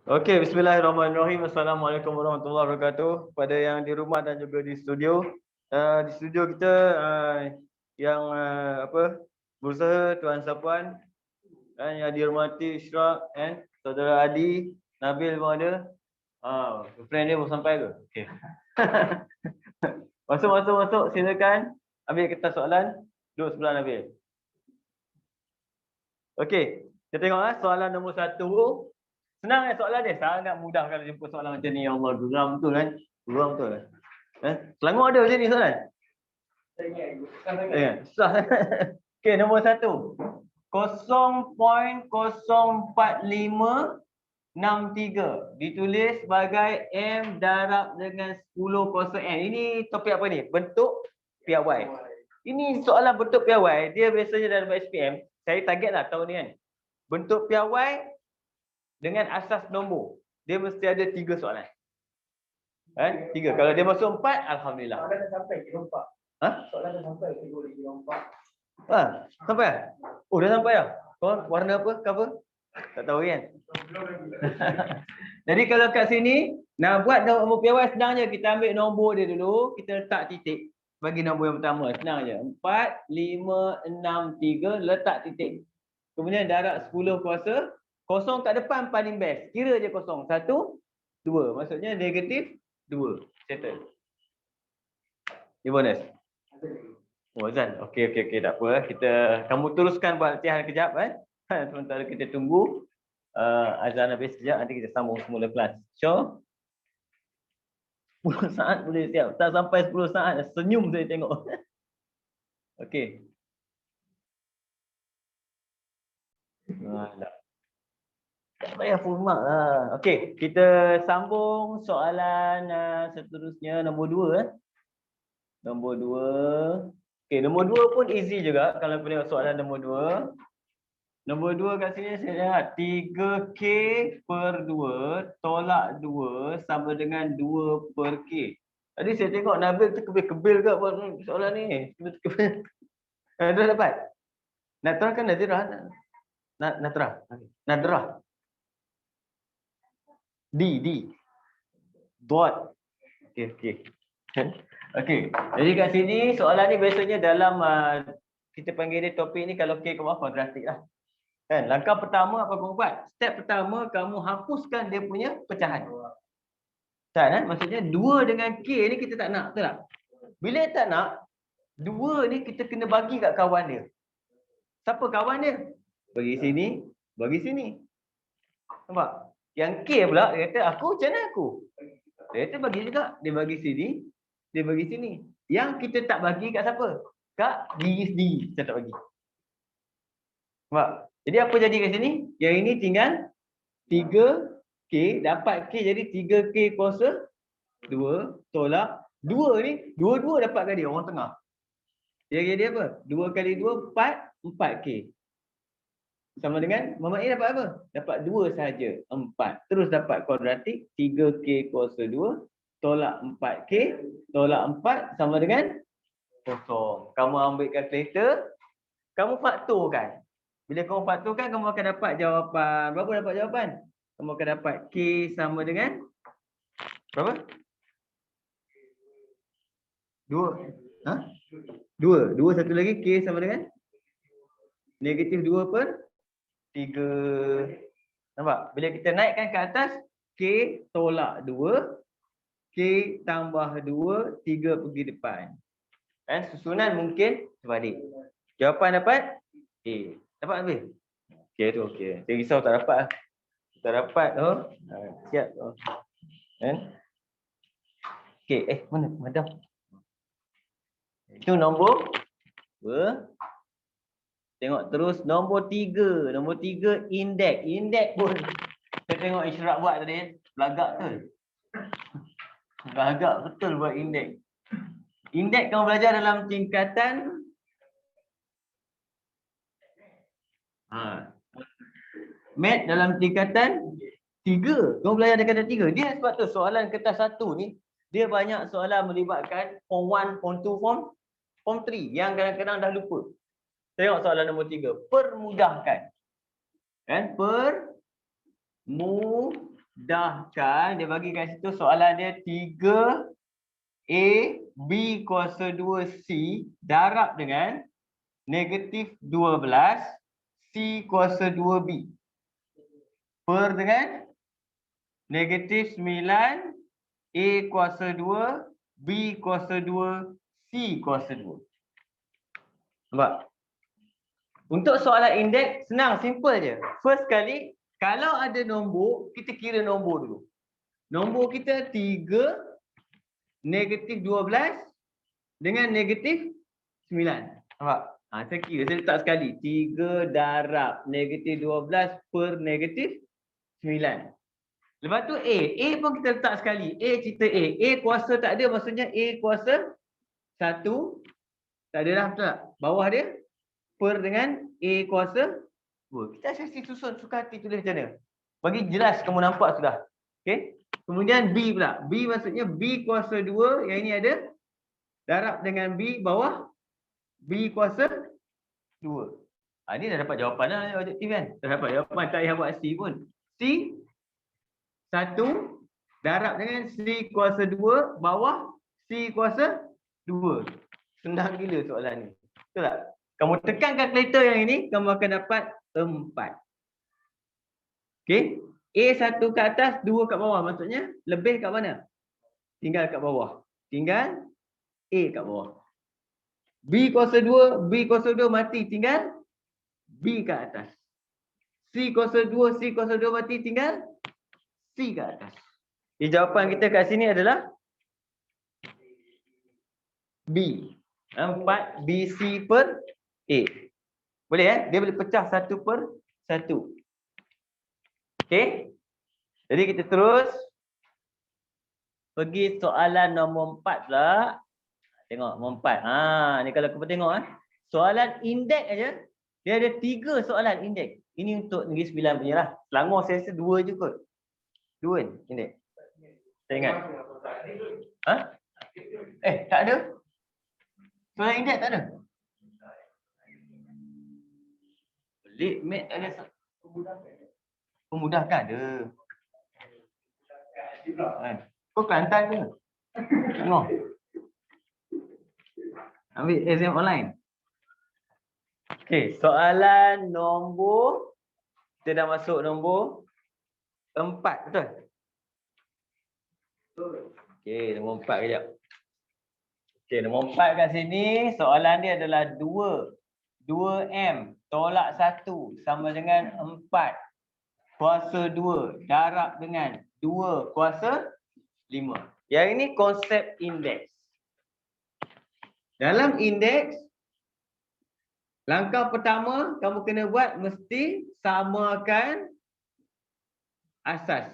Okey, bismillahirrahmanirrahim. Assalamualaikum warahmatullahi wabarakatuh. Pada yang di rumah dan juga di studio. Di studio kita yang berusaha Tuan Sapuan dan yang dihormati Ishraq and saudara Adi, Nabil pun ada. Friend dia baru sampai ke? Okey. Masuk, silakan. Ambil kertas soalan. Duduk sebelah Nabil. Okey, kita tengok soalan nombor 1. Senang soalan dia, sangat mudah kalau jumpa soalan macam ni. Ya Allah, geram betul kan? Geram betul. Selangor ada macam ni soalan? Susah. Okey, nombor 1. 0.04563 ditulis sebagai M darab dengan 10 kosong N. Ini topik apa ni? Bentuk piawai. Ini soalan bentuk piawai, dia biasanya dalam SPM, saya targetlah tahun ni kan. Bentuk piawai dengan asas nombor, dia mesti ada 3 soalan. 3. Kalau dia masuk 4, alhamdulillah. Soalan dah sampai ke 4. Soalan dah sampai ke 4. Sampai dah? Oh, dah sampai dah. Kau warna apa? Cover? Tak tahu kan? Jadi kalau kat sini nak buat nombor piawai senang je, kita ambil nombor dia dulu, kita letak titik bagi nombor yang pertama. Senang je. 4, 5, 6, 3, letak titik. Kemudian darab 10 kuasa. Kosong kat depan paling best. Kira je kosong. 1, 2. Maksudnya negatif 2. Settle. Ni bonus. Oh, Azan. Okey. Tak apa. Kamu teruskan buat latihan kejap. Sementara kita tunggu azan habis sekejap. Nanti kita sambung semula kelas. Sure? 10 saat boleh siap. Tak sampai 10 saat. Senyum saya tengok. Okey. Tak payah full mark lah. Okey, kita sambung soalan seterusnya nombor 2. Nombor 2. Okey, nombor 2 pun easy juga kalau tengok soalan nombor 2. Nombor 2 kat sini saya lihat 3K per 2 tolak 2 sama dengan 2 per K. Tadi saya tengok Nabil tu kebil-kebil ke buat soalan ni. Kebil-kebil. Dah dapat? Nak terangkan Nadirah? Nadrah. D. Dot. Okey. Okey. Jadi kat sini soalan ni biasanya dalam kita panggil dia topik ni kalau K ke bawah kuadratik lah. Kan? Langkah pertama apa kamu buat? Step pertama kamu hapuskan dia punya pecahan. Kan? Maksudnya 2 dengan K ni kita tak nak, betul tak? Bila tak nak, 2 ni kita kena bagi kat kawan dia. Siapa kawan dia? Bagi sini, bagi sini. Nampak? Yang K pula dia kata aku macam mana aku? Dia kata bagi juga, dia bagi sini, dia bagi sini. Yang kita tak bagi kat siapa? Kat diri sendiri kita tak bagi. Nampak? Jadi apa jadi kat sini? Yang ini tinggal 3K, dapat K jadi 3K kuasa 2 tolak 2 ni, 2 dapat kat dia orang tengah. Dia apa? 2 kali 2 4K. Sama dengan Muhammad A dapat apa? Dapat 2 sahaja, 4. Terus dapat kuadratik 3K kuasa 2 tolak 4K tolak 4 sama dengan kosong. Kamu ambil kalkulator, kamu faktorkan. Bila kamu faktorkan, kamu akan dapat jawapan. Berapa dapat jawapan? Kamu akan dapat K sama dengan berapa? 2. 2 satu lagi K sama dengan negatif 2 per 3. Nampak? Bila kita naikkan ke atas, K tolak 2, K tambah 2, 3 pergi depan. Susunan mungkin sebalik. Jawapan dapat A. Dapat habis? Okey tu okey. Saya risau tak dapat. Tak dapat tu. Siap tu. Okey, mana madam? Itu nombor berapa? Tengok terus nombor 3. Nombor 3 indeks. Indeks pun saya tengok Ishraq buat tadi. Belagak betul. Belagak betul buat indeks. Indeks kamu belajar dalam tingkatan Mat dalam tingkatan 3. Kamu belajar tingkatan 3. Dia sebab tu soalan kertas 1 ni dia banyak soalan melibatkan form 1, form 2, form 3 yang kadang-kadang dah lupa. Tengok soalan nombor 3. Permudahkan. Permudahkan. Dahkan dia bagi kat situ soalan dia 3A B kuasa 2C darab dengan negatif 12 C kuasa 2B per dengan negatif 9 A kuasa 2 B kuasa 2 C kuasa 2. Nampak? Untuk soalan indeks senang, simple je. First kali kalau ada nombor, kita kira nombor dulu. Nombor kita 3 negatif 12 dengan negatif 9. Nampak? Saya kira, saya letak sekali. 3 darab negatif 12 per negatif 9. Lepas tu A. A pun kita letak sekali. A cerita A. A kuasa tak ada, maksudnya A kuasa 1. Tak ada dah, betul tak? Bawah dia per dengan A kuasa 2. Kita sesi susun, suka hati tulis macam mana. Bagi jelas kamu nampak sudah. Okey. Kemudian B pula. B maksudnya B kuasa 2. Yang ini ada darab dengan B bawah B kuasa 2. Ini dah dapat jawapan lah objektif kan. Dah dapat jawapan, tak payah buat C pun. C 1 darab dengan C kuasa 2 bawah C kuasa 2. Senang gila soalan ni. Betul tak? Kamu tekan kalkulator yang ini, kamu akan dapat 4. Okey. A1 kat atas, 2 kat bawah. Maksudnya lebih kat mana? Tinggal kat bawah. Tinggal A kat bawah. B kuasa 2, B kuasa 2 mati, tinggal B kat atas. C kuasa 2, C kuasa 2 mati, tinggal C kat atas. Jadi jawapan kita kat sini adalah B. 4 BC per A. Boleh Dia boleh pecah 1 per 1. Okey. Jadi kita terus pergi soalan nombor 4 pula. Tengok nombor 4. Ni kalau kau tengok soalan indeks aja dia ada 3 soalan indeks. Ini untuk Negeri Sembilan punya lah. Selangor saya rasa 2 je kot. 2 kan indeks. Saya ingat. Tak ada. Soalan indeks tak ada. Pelik, mat ada. Pemudahkan ada. Kau Kelantan ke? Tengok. Ambil exam online. Okey, soalan nombor, kita dah masuk nombor 4, betul? Okey, nombor 4 kejap. Okey, nombor 4 kat sini, soalan dia adalah 2M tolak 1 sama dengan 4 kuasa 2 darab dengan 2 kuasa 5. Yang ini konsep indeks. Dalam indeks, langkah pertama kamu kena buat mesti samakan asas.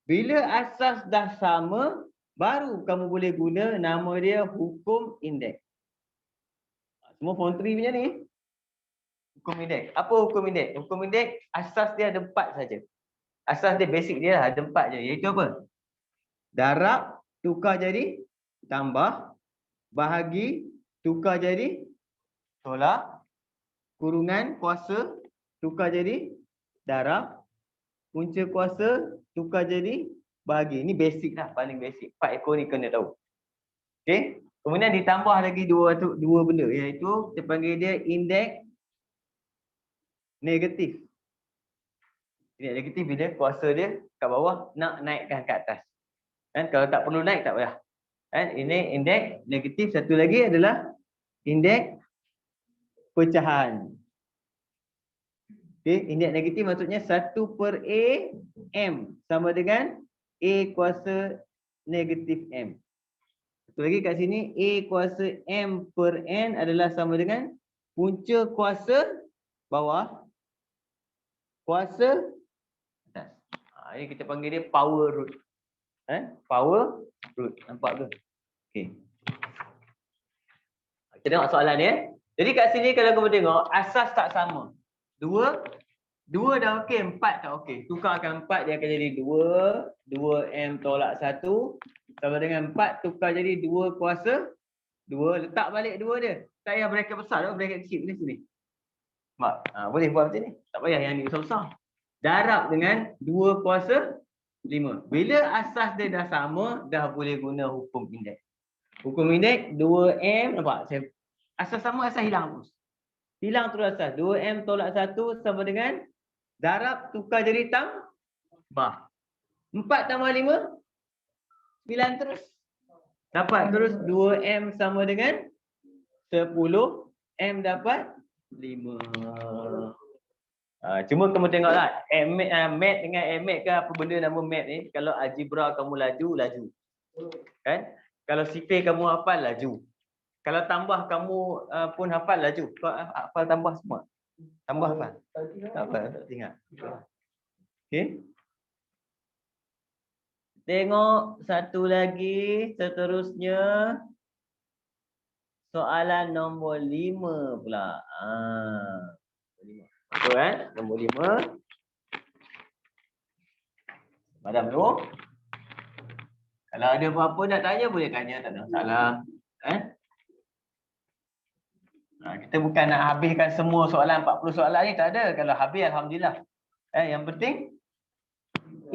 Bila asas dah sama, baru kamu boleh guna nama dia hukum indeks. Semua form 3 punya ni. Hukum indeks. Apa hukum indeks? Hukum indeks asas dia ada 4 saja. Asas dia basic dia ada 4 je. Iaitu apa? Darab tukar jadi tambah, bahagi tukar jadi tolak, kurungan kuasa tukar jadi darab, punca kuasa tukar jadi bahagi. Ini basic lah, paling basic. 4 ekor ni kena tahu. Okey. Kemudian ditambah lagi dua benda, iaitu kita panggil dia indeks negatif. Indeks negatif bila kuasa dia kat bawah nak naikkan ke atas. Kan kalau tak perlu naik tak payah. Kan ini indeks negatif. Satu lagi adalah indeks pecahan. Okey, indeks negatif maksudnya 1 per A M sama dengan A kuasa negatif M. Satu lagi kat sini A kuasa M per N adalah sama dengan punca kuasa bawah kuasa atas. Ini kita panggil dia power root. Power root. Nampak ke? Okey. Kita tengok soalan dia. Jadi kat sini kalau kamu tengok asas tak sama. 2 dah okey, 4 tak okey. Tukarkan 4 dia akan jadi 2M tolak 1 sama dengan 4 tukar jadi 2 kuasa 2. Letak balik 2 dia. Tak payah bracket besar dah, bracket kecil ni sini. Mak, boleh buat macam ni. Tak payah yang ni besar-besar. darab dengan 2 kuasa 5. Bila asas dia dah sama, dah boleh guna hukum indeks. Hukum indeks 2M, nampak? Asas sama, asas hilang terus. Hilang terus asas. 2M tolak 1 sama dengan darab tukar jadi tambah. 4 tambah 5, 9 terus. Dapat terus 2M sama dengan 10. M dapat 5. Cuma kamu tengoklah, mat dengan mat ke apa benda nama mat ni, kalau algebra kamu laju. Kan? Kalau sifir kamu hafal laju. Kalau tambah kamu pun hafal laju. Kau hafal tambah semua. Tambah hafal. Tak hafal, tak ingat. Okey. Tengok satu lagi, seterusnya soalan nombor 5 pula. Betul kan? Nombor 5. Madam tu. Kalau ada apa-apa nak tanya boleh tanya, tak ada masalah. Kita bukan nak habiskan semua soalan 40 soalan ni, tak ada. Kalau habis alhamdulillah. Yang penting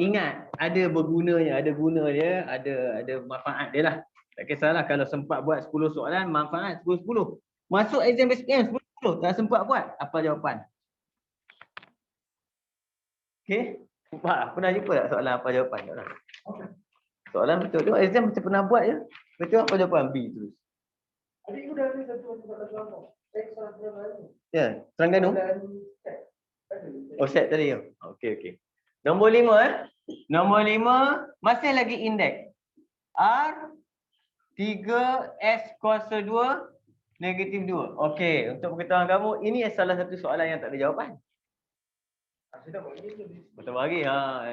ingat ada bergunanya, ada guna dia, ada manfaat dia lah. Tak kisahlah kalau sempat buat 10 soalan, manfaat 10-10. Masuk exam SPM 10-10, tak sempat buat, apa jawapan? Okey. Pernah jumpa tak soalan apa jawapan? Tak. Soalan betul. Tengok exam macam pernah buat je. Betul apa jawapan? B terus. Adik tu dah ada satu soalan. Ya, Terengganu. Oh, set tadi. Okey. Nombor 5 Nombor 5 masih lagi indeks. R 3 S kuasa 2 negatif 2. Okey, untuk pengetahuan kamu, ini salah satu soalan yang tak ada jawapan. Betul bagi.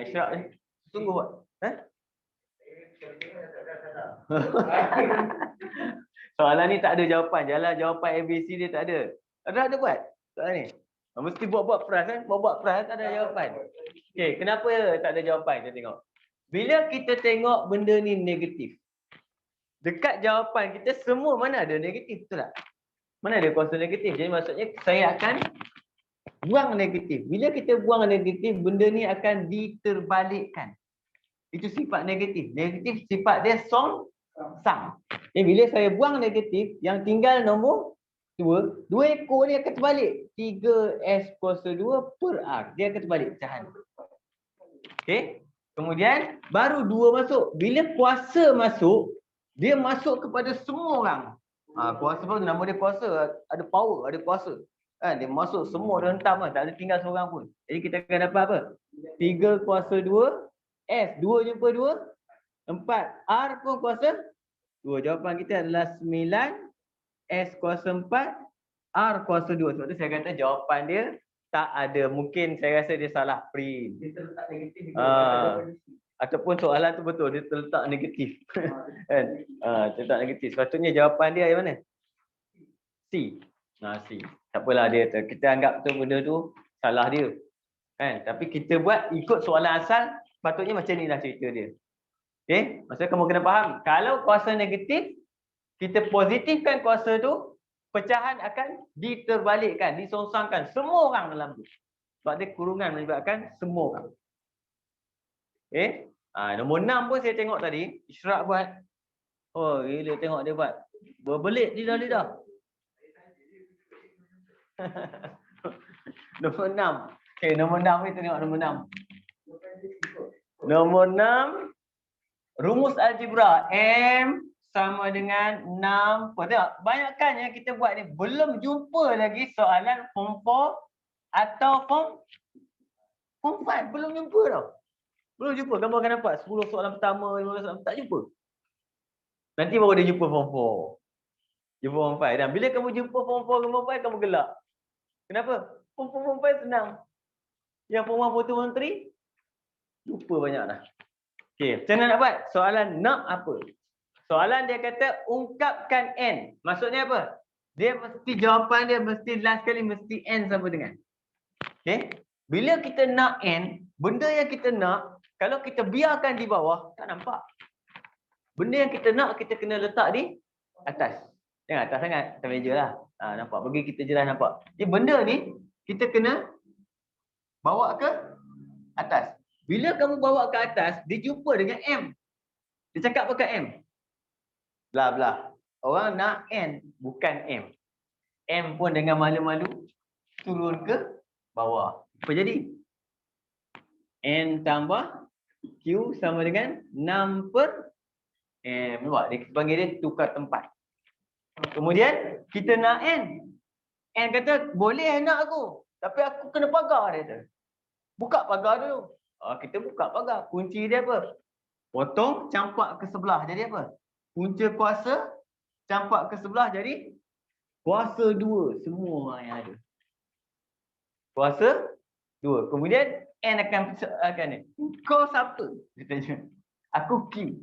Isyak ni. Tunggu buat. Soalan ni tak ada jawapan. Jawapan ABC dia tak ada. Ada buat soalan ni. Mesti buat-buat peras kan? Buat-buat peras tak ada jawapan. Okey, kenapa tak ada jawapan? Kita tengok. Bila kita tengok benda ni negatif, dekat jawapan kita semua mana ada negatif, betul tak? Mana ada kuasa negatif. Jadi maksudnya saya akan buang negatif. Bila kita buang negatif, benda ni akan diterbalikkan. Itu sifat negatif. Negatif sifat dia song sang. Jadi bila saya buang negatif, yang tinggal nombor 2 ekor ni akan terbalik. 3S kuasa 2 per R. Dia akan terbalik pecahan. Okey. Kemudian baru 2 masuk. Bila kuasa masuk, dia masuk kepada semua orang. Kuasa pun nama dia kuasa. Ada power, ada kuasa. Dia masuk semua dia hentam kan. Tak ada tinggal seorang pun. Jadi kita akan dapat apa? 3 kuasa 2. S 2 jumpa 2. 4. R pun kuasa 2. Jawapan kita adalah 9. S kuasa 4, R kuasa 2. Sebab tu saya kata jawapan dia tak ada. Mungkin saya rasa dia salah print. Dia terletak negatif. Ataupun soalan tu betul, dia terletak negatif. Kan? Terletak negatif. Sepatutnya jawapan dia yang mana? C. C. Tak apalah dia. Kita anggap tu benda tu salah dia. Kan? Tapi kita buat ikut soalan asal, patutnya macam ni lah cerita dia. Okey? Maksudnya kamu kena faham. Kalau kuasa negatif, kita positifkan kuasa tu, pecahan akan diterbalikkan, disongsangkan semua orang dalam tu. Sebab dia kurungan menyebabkan semua orang. Okey? Nombor 6 pun saya tengok tadi, Isyraq buat. Oh, gila tengok dia buat. Berbelit lidah-lidah. Nombor 6. Okey, nombor 6 ni tengok nombor 6. Nombor 6, rumus algebra M sama dengan 6. Tengok, banyakkan yang kita buat ni belum jumpa lagi soalan form 4 atau form 5. Belum jumpa tau. Belum jumpa. Kamu akan dapat 10 soalan pertama, 15 soalan tak jumpa. Nanti baru dia jumpa form 4. Jumpa form 5. Dan bila kamu jumpa form 4 dan form 5, kamu gelak. Kenapa? Form 5 senang. Yang form 1, form 2, form 3 lupa banyak dah. Okey, macam mana nak buat? Soalan nak apa? Soalan dia kata ungkapkan N. Maksudnya apa? Dia mesti jawapan dia mesti last kali mesti N sama dengan. Okey? Bila kita nak N, benda yang kita nak, kalau kita biarkan di bawah, tak nampak. Benda yang kita nak, kita kena letak di atas. Jangan atas sangat, atas meja lah. Nampak? Bagi kita jelas nampak. Jadi benda ni, kita kena bawa ke Bila kamu bawa ke atas, dia jumpa dengan M. Dia cakap pakai M. Blah blah. Orang nak N, bukan M. M pun dengan malu-malu turun ke bawah. Apa jadi? N tambah Q sama dengan 6 per M. Nampak? Dia panggil dia tukar tempat. Kemudian kita nak N. N kata, boleh nak aku. Tapi aku kena pagar dia tu. Buka pagar dulu. Kita buka pagar. Kunci dia apa? Potong, campak ke sebelah. Jadi apa? Punca kuasa, campak ke sebelah. Jadi kuasa 2. Semua yang ada. Kuasa 2. Kemudian N akan ni. Kau siapa? Dia tanya. Aku Q.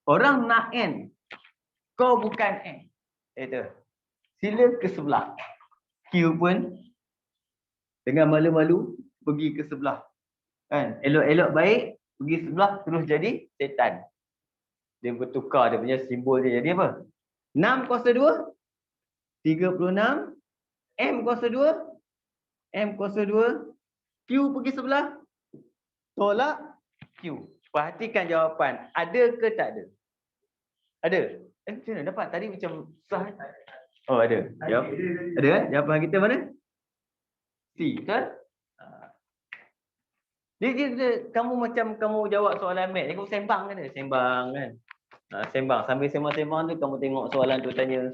Orang nak N. Kau bukan N. Itu. Sila ke sebelah. Q pun dengan malu-malu pergi ke sebelah. Kan? Elok-elok baik, pergi sebelah terus jadi setan. Dia bertukar dia punya simbol dia jadi apa? 6 kuasa 2 36. M kuasa 2 M kuasa 2. Q pergi sebelah. Tolak Q. Perhatikan jawapan. Ada ke tak ada? Ada. Macam mana dapat? Tadi macam susah. Oh ada. Jawab. Ada kan? Jawapan kita mana? C. Betul? Dia, kamu macam kamu jawab soalan mat. Kamu sembang kan? Sembang kan? Sembang. Sambil sembang-sembang tu kamu tengok soalan tu tanya.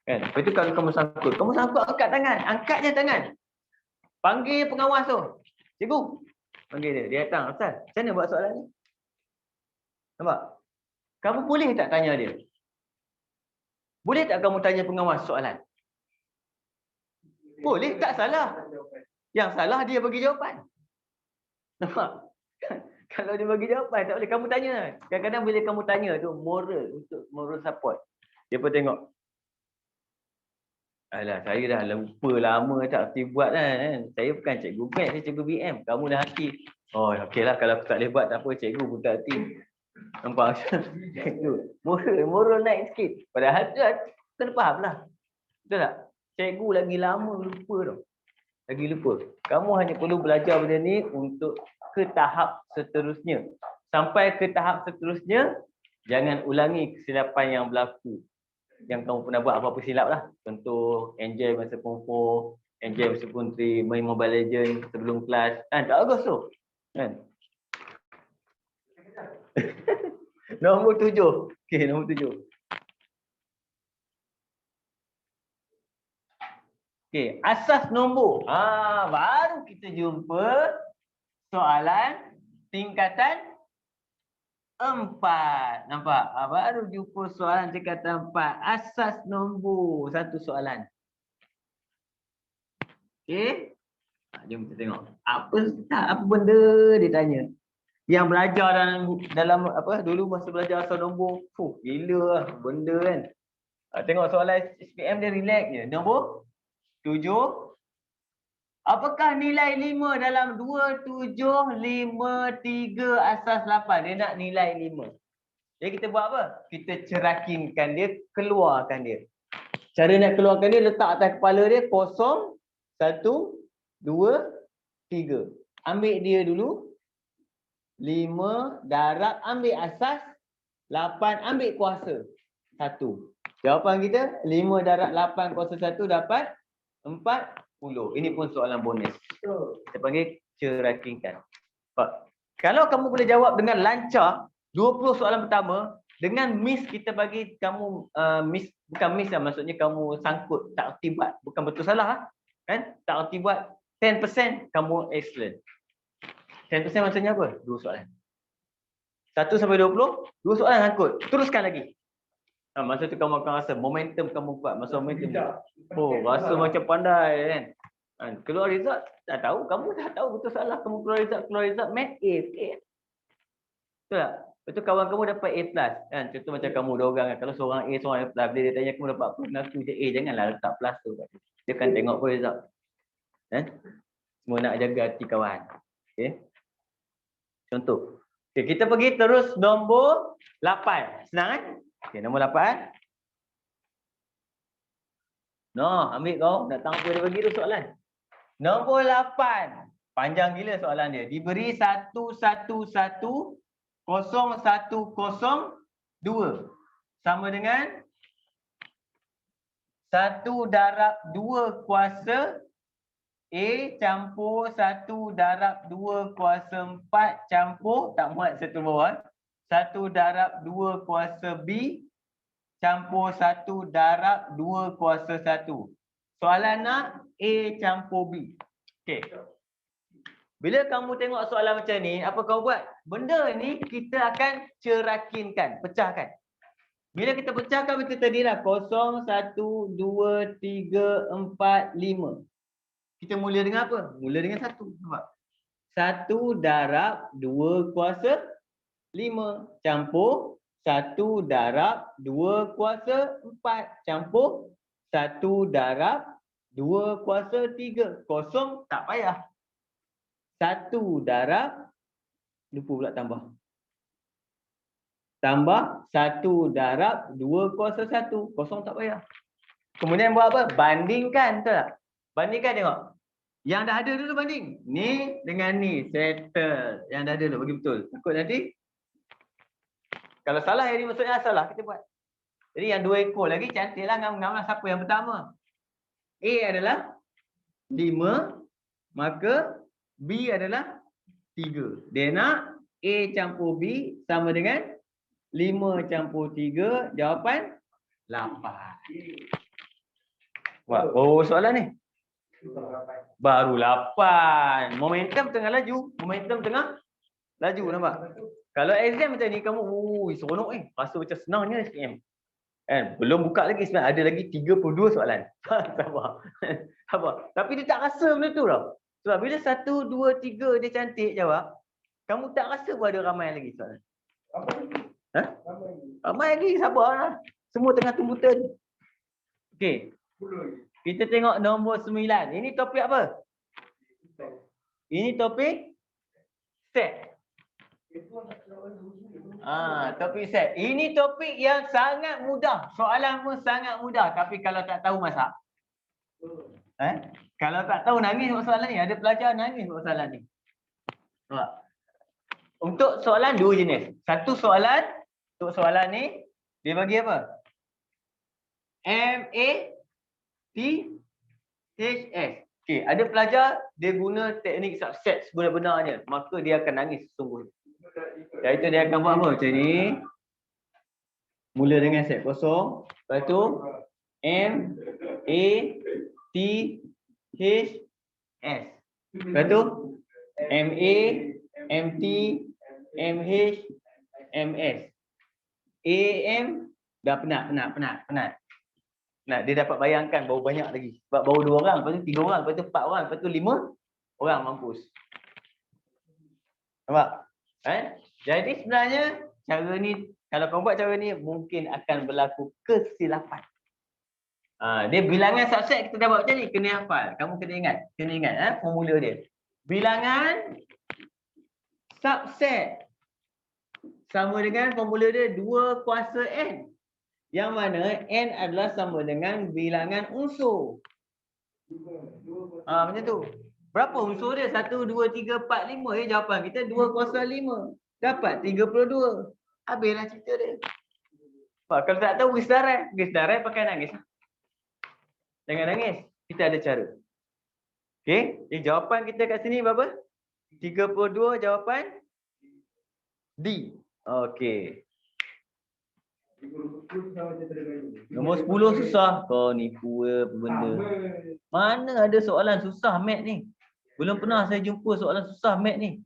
Kan? Lepas tu kalau kamu sangkut angkat tangan. Angkat je tangan. Panggil pengawas tu. Cikgu. Panggil dia. Dia datang. Ustaz, macam mana buat soalan ni? Nampak? Kamu boleh tak tanya dia? Boleh tak kamu tanya pengawas soalan? Boleh, tak salah. Yang salah dia bagi jawapan. Nampak? Kalau dia bagi jawapan, tak boleh. Kamu tanya. Kadang-kadang bila kamu tanya tu, moral support. Dia pun tengok. Alah, saya dah lupa lama tak aktif buat kan. Saya bukan cikgu Math, saya cikgu BM. Kamu dah aktif. Oh, okeylah. Kalau aku tak boleh buat, tak apa. Cikgu pun tak aktif. Nampak? Moral naik sikit. Padahal tu, kena faham lah. Betul tak? Cikgu lagi lama lupa tau. Lagi lupa. Kamu hanya perlu belajar benda ni untuk ke tahap seterusnya. Sampai ke tahap seterusnya, jangan ulangi kesilapan yang berlaku. Yang kamu pernah buat apa-apa silap lah. Contoh, enjoy masa Form 4, enjoy masa Form 3, main Mobile Legends sebelum kelas. Kan, tak bagus tu. Kan? Nombor 7. Okey, nombor 7. Okey, asas nombor. Baru kita jumpa soalan tingkatan 4. Nampak? Baru jumpa soalan tingkatan 4. Asas nombor. Satu soalan. Okey. Jom kita tengok. Apa benda dia tanya. Yang belajar dalam apa dulu masa belajar asal nombor. Gila lah benda kan. Tengok soalan SPM dia relax je. Nombor 7. Apakah nilai 5 dalam 2, 7, 5, 3, asas 8? Dia nak nilai 5. Jadi kita buat apa? Kita cerakinkan dia, keluarkan dia. Cara nak keluarkan dia, letak atas kepala dia, 0, 1, 2, 3. Ambil dia dulu. 5, darab, ambil asas. 8, ambil kuasa. 1. Jawapan kita, 5 darab 8 kuasa 1 dapat 40. Ini pun soalan bonus. Kita panggil cerakinkan. Kalau kamu boleh jawab dengan lancar 20 soalan pertama, dengan miss kita bagi kamu miss, bukan miss lah, maksudnya kamu sangkut tak erti buat, bukan betul salah kan, tak erti buat 10% kamu excellent. 10% maksudnya apa? 2 soalan. 1 sampai 20, 2 soalan sangkut. Teruskan lagi. Masa tu kamu akan rasa momentum kamu kuat. Masa momentum rasa macam pandai kan. Keluar result dah tahu, kamu dah tahu betul salah. Kamu keluar result math A. Betul tak? Lepas tu kawan kamu dapat A+. Kan? Contoh macam kamu 2 orang kan. Kalau seorang A, seorang A+. Bila dia tanya kamu dapat apa, mengaku je A. Janganlah letak plus tu. Dia akan tengok pun result. Semua nak jaga hati kawan. Okay. Contoh. Okay, kita pergi terus nombor 8. Senang kan? Okay, nombor 8. No, ambil kau. Datang apa dia bagi tu soalan. Nombor 8. Panjang gila soalan dia. Diberi 1110102 sama dengan 1 darab 2 kuasa A campur 1 darab 2 kuasa 4 campur, tak muat satu bawah, 1 darab 2 kuasa B campur 1 darab 2 kuasa 1. Soalan nak A campur B. Okey. Bila kamu tengok soalan macam ni, apa kau buat? Benda ni kita akan cerakinkan, pecahkan. Bila kita pecahkan betul tadi lah 0, 1, 2, 3, 4, 5. Kita mula dengan apa? Mula dengan 1. Nampak? 1 darab 2 kuasa 5 campur 1 darab 2 kuasa 4 campur 1 darab 2 kuasa 3. Kosong tak payah. 1 darab, lupa pula tambah. Tambah 1 darab 2 kuasa 1. Kosong tak payah. Kemudian buat apa? Bandingkan, betul tak? Bandingkan tengok. Yang dah ada dulu banding. Ni dengan ni. Settle. Yang dah ada dulu. Bagi betul. Takut nanti. Kalau salah, jadi maksudnya salah. Kita buat. Jadi yang 2 ekor lagi cantiklah. Ngam-ngam lah siapa yang pertama. A adalah 5. Maka B adalah 3. Dia nak A campur B sama dengan 5 campur 3. Jawapan 8. Wah, oh soalan ni. Baru 8. Momentum tengah laju. Momentum tengah laju, nampak? Kalau exam macam ni kamu, seronok rasa macam senangnya SPM. Kan? Belum buka lagi sebenarnya, ada lagi 32 soalan. Sabar. Sabar. Tapi dia tak rasa benda tu tau. Sebab bila 1, 2, 3 dia cantik jawab, kamu tak rasa pun ada ramai lagi soalan. Ramai lagi, sabarlah. Semua tengah tunggu turn. Okey. Kita tengok nombor 9. Ini topik apa? Ini topik set. Topik set. Ini topik yang sangat mudah. Soalan pun sangat mudah. Tapi kalau tak tahu masak. Kalau tak tahu nangis buat soalan ni. Ada pelajar nangis buat soalan ni. Nampak? Untuk soalan 2 jenis. Satu soalan. Untuk soalan ni. Dia bagi apa? MATHS. Okey, ada pelajar dia guna teknik subset sebenar-benarnya, maka dia akan nangis sesungguhnya. Iaitu dia akan buat apa macam ni. Mula dengan set kosong, lepas tu MATHS. Lepas tu MAMT MHMS. AM dah penat. Nah, dia dapat bayangkan baru banyak lagi. Sebab baru 2 orang, lepas tu 3 orang, lepas tu 4 orang, lepas tu 5 orang mampus. Nampak? Jadi sebenarnya cara ni, kalau kau buat cara ni mungkin akan berlaku kesilapan. Dia bilangan subset kita dah buat macam ni, kena hafal. Kamu kena ingat formula dia. Bilangan subset sama dengan formula dia 2 kuasa n. Yang mana n adalah sama dengan bilangan unsur. Macam tu. Berapa unsur dia? 1, 2, 3, 4, 5. Jawapan kita 2 kuasa 5. Dapat 32. Habislah cerita dia. Kalau tak tahu pergi sedarai pakai nangis. Jangan nangis. Kita ada cara. Okey. Jadi jawapan kita kat sini berapa? 32 jawapan D. Okey. Nombor 10 susah. Kau nipu apa benda. Mana ada soalan susah mat ni? Belum pernah saya jumpa soalan susah mat ni.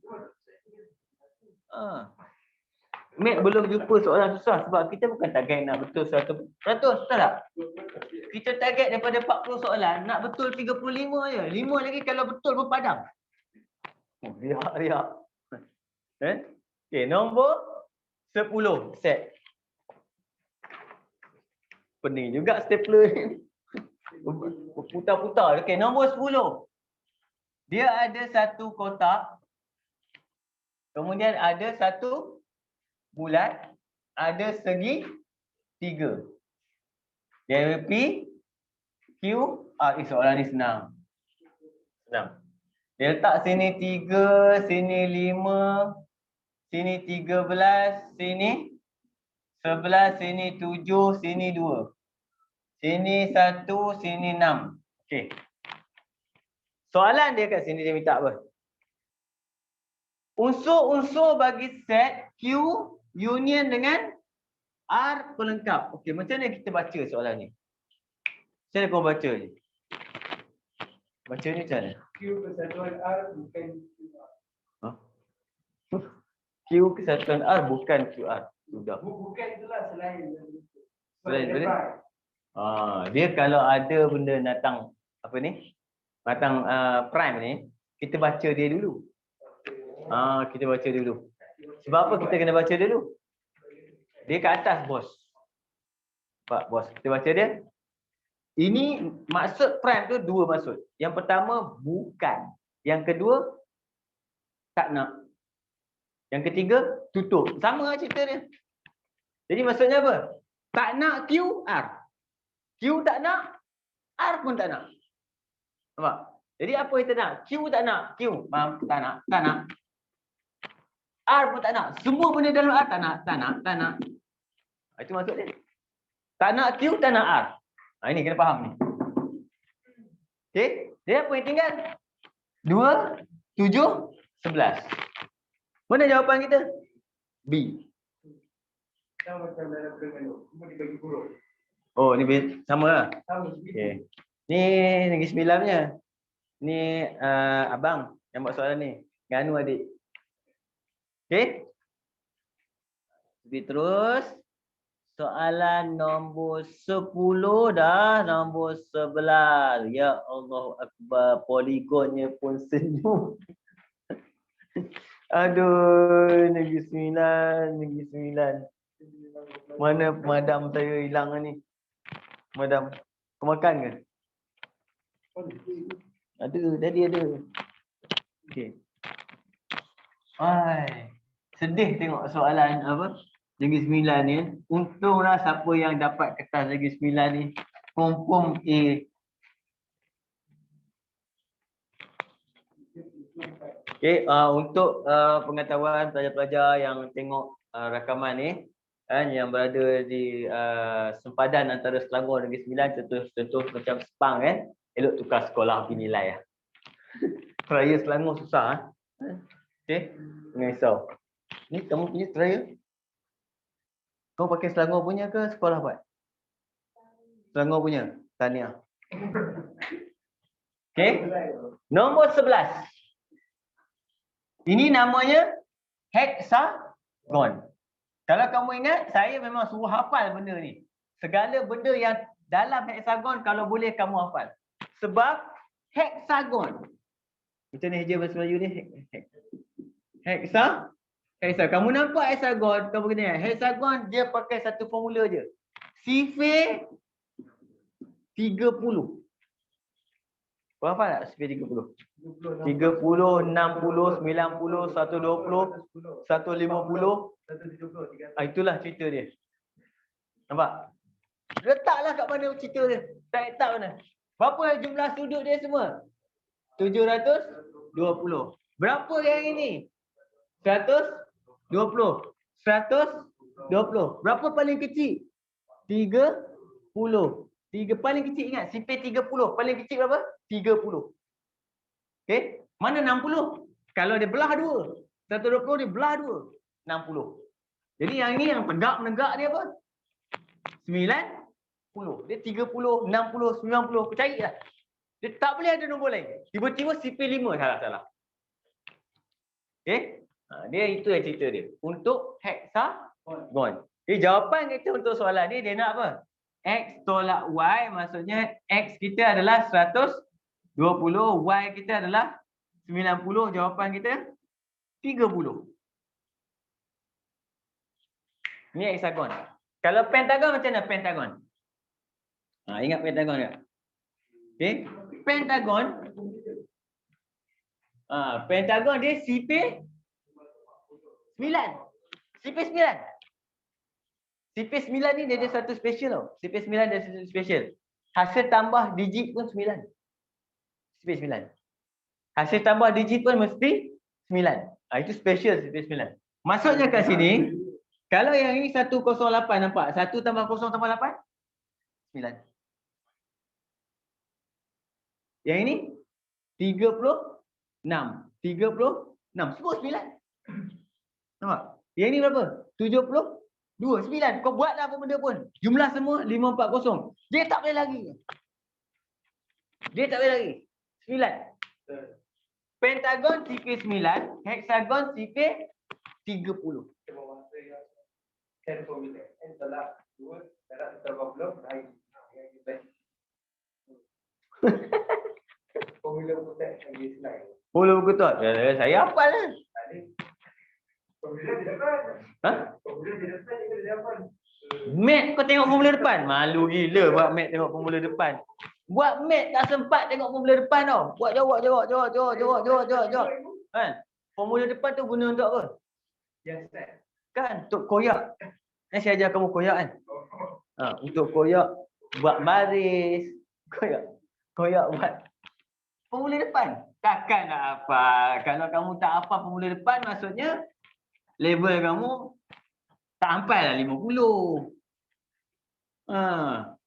Mat belum jumpa soalan susah sebab kita bukan target nak betul 100%, betul tak? Kita target daripada 40 soalan nak betul 35 je. 5 lagi kalau betul pun padam. Riak. Okey, nombor 10 set. Pening juga stapler ni. Putar-putar. Okey, nombor 10. Dia ada satu kotak. Kemudian ada satu bulat. Ada segi 3. P, Q, R. Soalan ni senang. Dia letak sini 3, sini 5, sini 13, sini 11, sini 7, sini 2. Sini 1, sini 6. Okey. Soalan dia kat sini dia minta apa? Unsur-unsur bagi set Q union dengan R pelengkap. Okey, macam mana kita baca soalan ni? Macam mana kau baca ni? Baca ni macam mana? Q kesatuan R bukan QR. Ha? Q kesatuan R bukan QR. Sudah. Bukan itulah selain. Selain mana? Dia kalau ada benda datang apa ni? Datang prime ni, kita baca dia dulu. Kita baca dulu. Sebab apa kita kena baca dulu? Dia kat atas bos. Pak bos, kita baca dia. Ini maksud prime tu dua maksud. Yang pertama bukan. Yang kedua tak nak. Yang ketiga tutup. Sama lah cerita dia. Jadi maksudnya apa? Tak nak Q, R. Q tak nak, R pun tak nak. Nampak? Jadi apa kita nak? Q tak nak. Q tak nak. Tak nak. R pun tak nak. Semua benda dalam R tak nak. Tak nak. Tak nak. Itu maksud dia. Tak nak Q, tak nak R. Ini kena faham ni. Okey. Jadi apa yang tinggal? 2, 7, 11. Mana jawapan kita? B. Sama macam dalam perenggan. Cuma dibagi huruf. Oh, ni sama lah. Sama. Okey. Ni Negeri Sembilan punya. Ni abang yang buat soalan ni. Nganu adik. Okey. Lebih terus. Soalan nombor 10 dah. Nombor 11. Ya Allah Akbar. Poligonnya pun senyum. Aduh. Negeri Sembilan. Negeri Sembilan. Mana madam saya hilang ni? Madam. Kau makan ke? Ada. Tadi ada. Okey. Sedih tengok soalan apa? Negeri Sembilan ni. Untunglah siapa yang dapat kertas Negeri Sembilan ni. Confirm A. Okey, untuk pengetahuan pelajar-pelajar yang tengok rakaman ni, yang berada di sempadan antara Selangor Negeri Sembilan, contoh macam Sepang kan, elok tukar sekolah pergi nilai lah. Raya Selangor susah. Okey, jangan risau. Ni kamu punya raya? Kau pakai Selangor punya ke sekolah buat? Selangor punya. Tahniah. Okey. Nombor 11. Ini namanya hexagon. Kalau kamu ingat, saya memang suruh hafal benda ni. Segala benda yang dalam hexagon kalau boleh kamu hafal. Sebab hexagon. Macam ni hijau bahasa Melayu ni. Hexagon. Kamu nampak hexagon, kamu kena ingat. Hexagon dia pakai satu formula je. Sifir 30. Kau hafal tak sifir 30? 30, 60, 90, 120, 150, 170. Itulah cerita dia. Nampak? Letaklah kat mana cerita dia. Tak letak mana. Berapa jumlah sudut dia semua? 720. Berapa yang ini? 120. 120. Berapa paling kecil? 30. Paling kecil ingat, sifir 30. Paling kecil berapa? 30. Okey, mana 60? Kalau dia belah 2. 120 dia belah 2. 60. Jadi yang ini yang tegak-menegak dia apa? 90. Dia 30, 60, 90. Kau carilah. Dia tak boleh ada nombor lain. Tiba-tiba sifir 5 salah-salah. Okey? Dia itu yang cerita dia. Untuk hexagon. Jadi jawapan kita untuk soalan ni dia nak apa? X tolak Y, maksudnya X kita adalah 120, Y kita adalah 90, jawapan kita 30. Ni hexagon. Kalau pentagon macam mana pentagon? Ingat pentagon tak? Okey, pentagon. Pentagon dia sifir 9. Sifir 9. Sifir 9 ni dia ada satu special tau. Sifir 9 dia ada satu special. Hasil tambah digit pun 9. Sifir 9. Hasil tambah digit pun mesti 9. Itu special mesti 9. Maksudnya kat sini, kalau yang ini 108 nampak? 1 tambah 0 tambah 8? 9. Yang ini 36. 36. Semua 9. Nampak? Yang ini berapa? 72. 9. Kau buat apa benda pun. Jumlah semua 540. Dia tak boleh lagi. Dia tak boleh lagi. 9. Pentagon sifir 9. Hexagon sifir 30. Formula N tolak 2 darab 180 naik. Yang kita formula putar lagi slide. Puluh betul. Saya hafal lah. Formula di depan. Ha? Formula di depan juga di depan. Mat kau tengok formula depan. Malu gila buat mat tengok formula depan. Buat mat tak sempat tengok formula depan tau. Buat jawab. Kan? Formula depan tu guna untuk apa? Yang set. Kan untuk koyak. Saya ajar kamu koyak kan. Untuk koyak buat baris, koyak buat formula depan. Takkan nak hafal. Kalau kamu tak hafal formula depan, maksudnya level kamu tak sampai lah 50.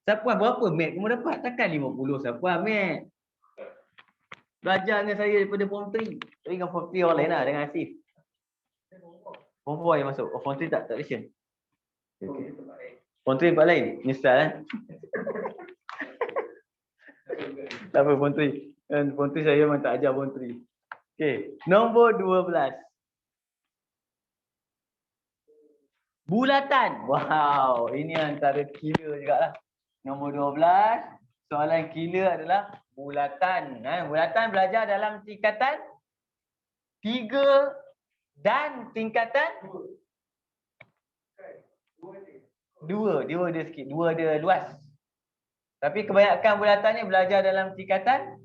Siapa berapa mat kamu dapat? Takkan 50 siapa mat. Belajar dengan saya daripada form 3. Tapi dengan form 3 orang lain lah dengan Asif. Form 4 yang masuk. Form 3 tak lesen. Okay. Form 3 tempat lain. Nyesal kan? Tak apa form 3. Form 3 saya memang tak ajar form 3. Okey, nombor 12. Bulatan. Wow, ini antara killer jugalah. Nombor 12. Soalan killer adalah bulatan. Bulatan belajar dalam tingkatan 3 dan tingkatan 2. Dia sikit. 2 dia luas. Tapi kebanyakan bulatannya belajar dalam tingkatan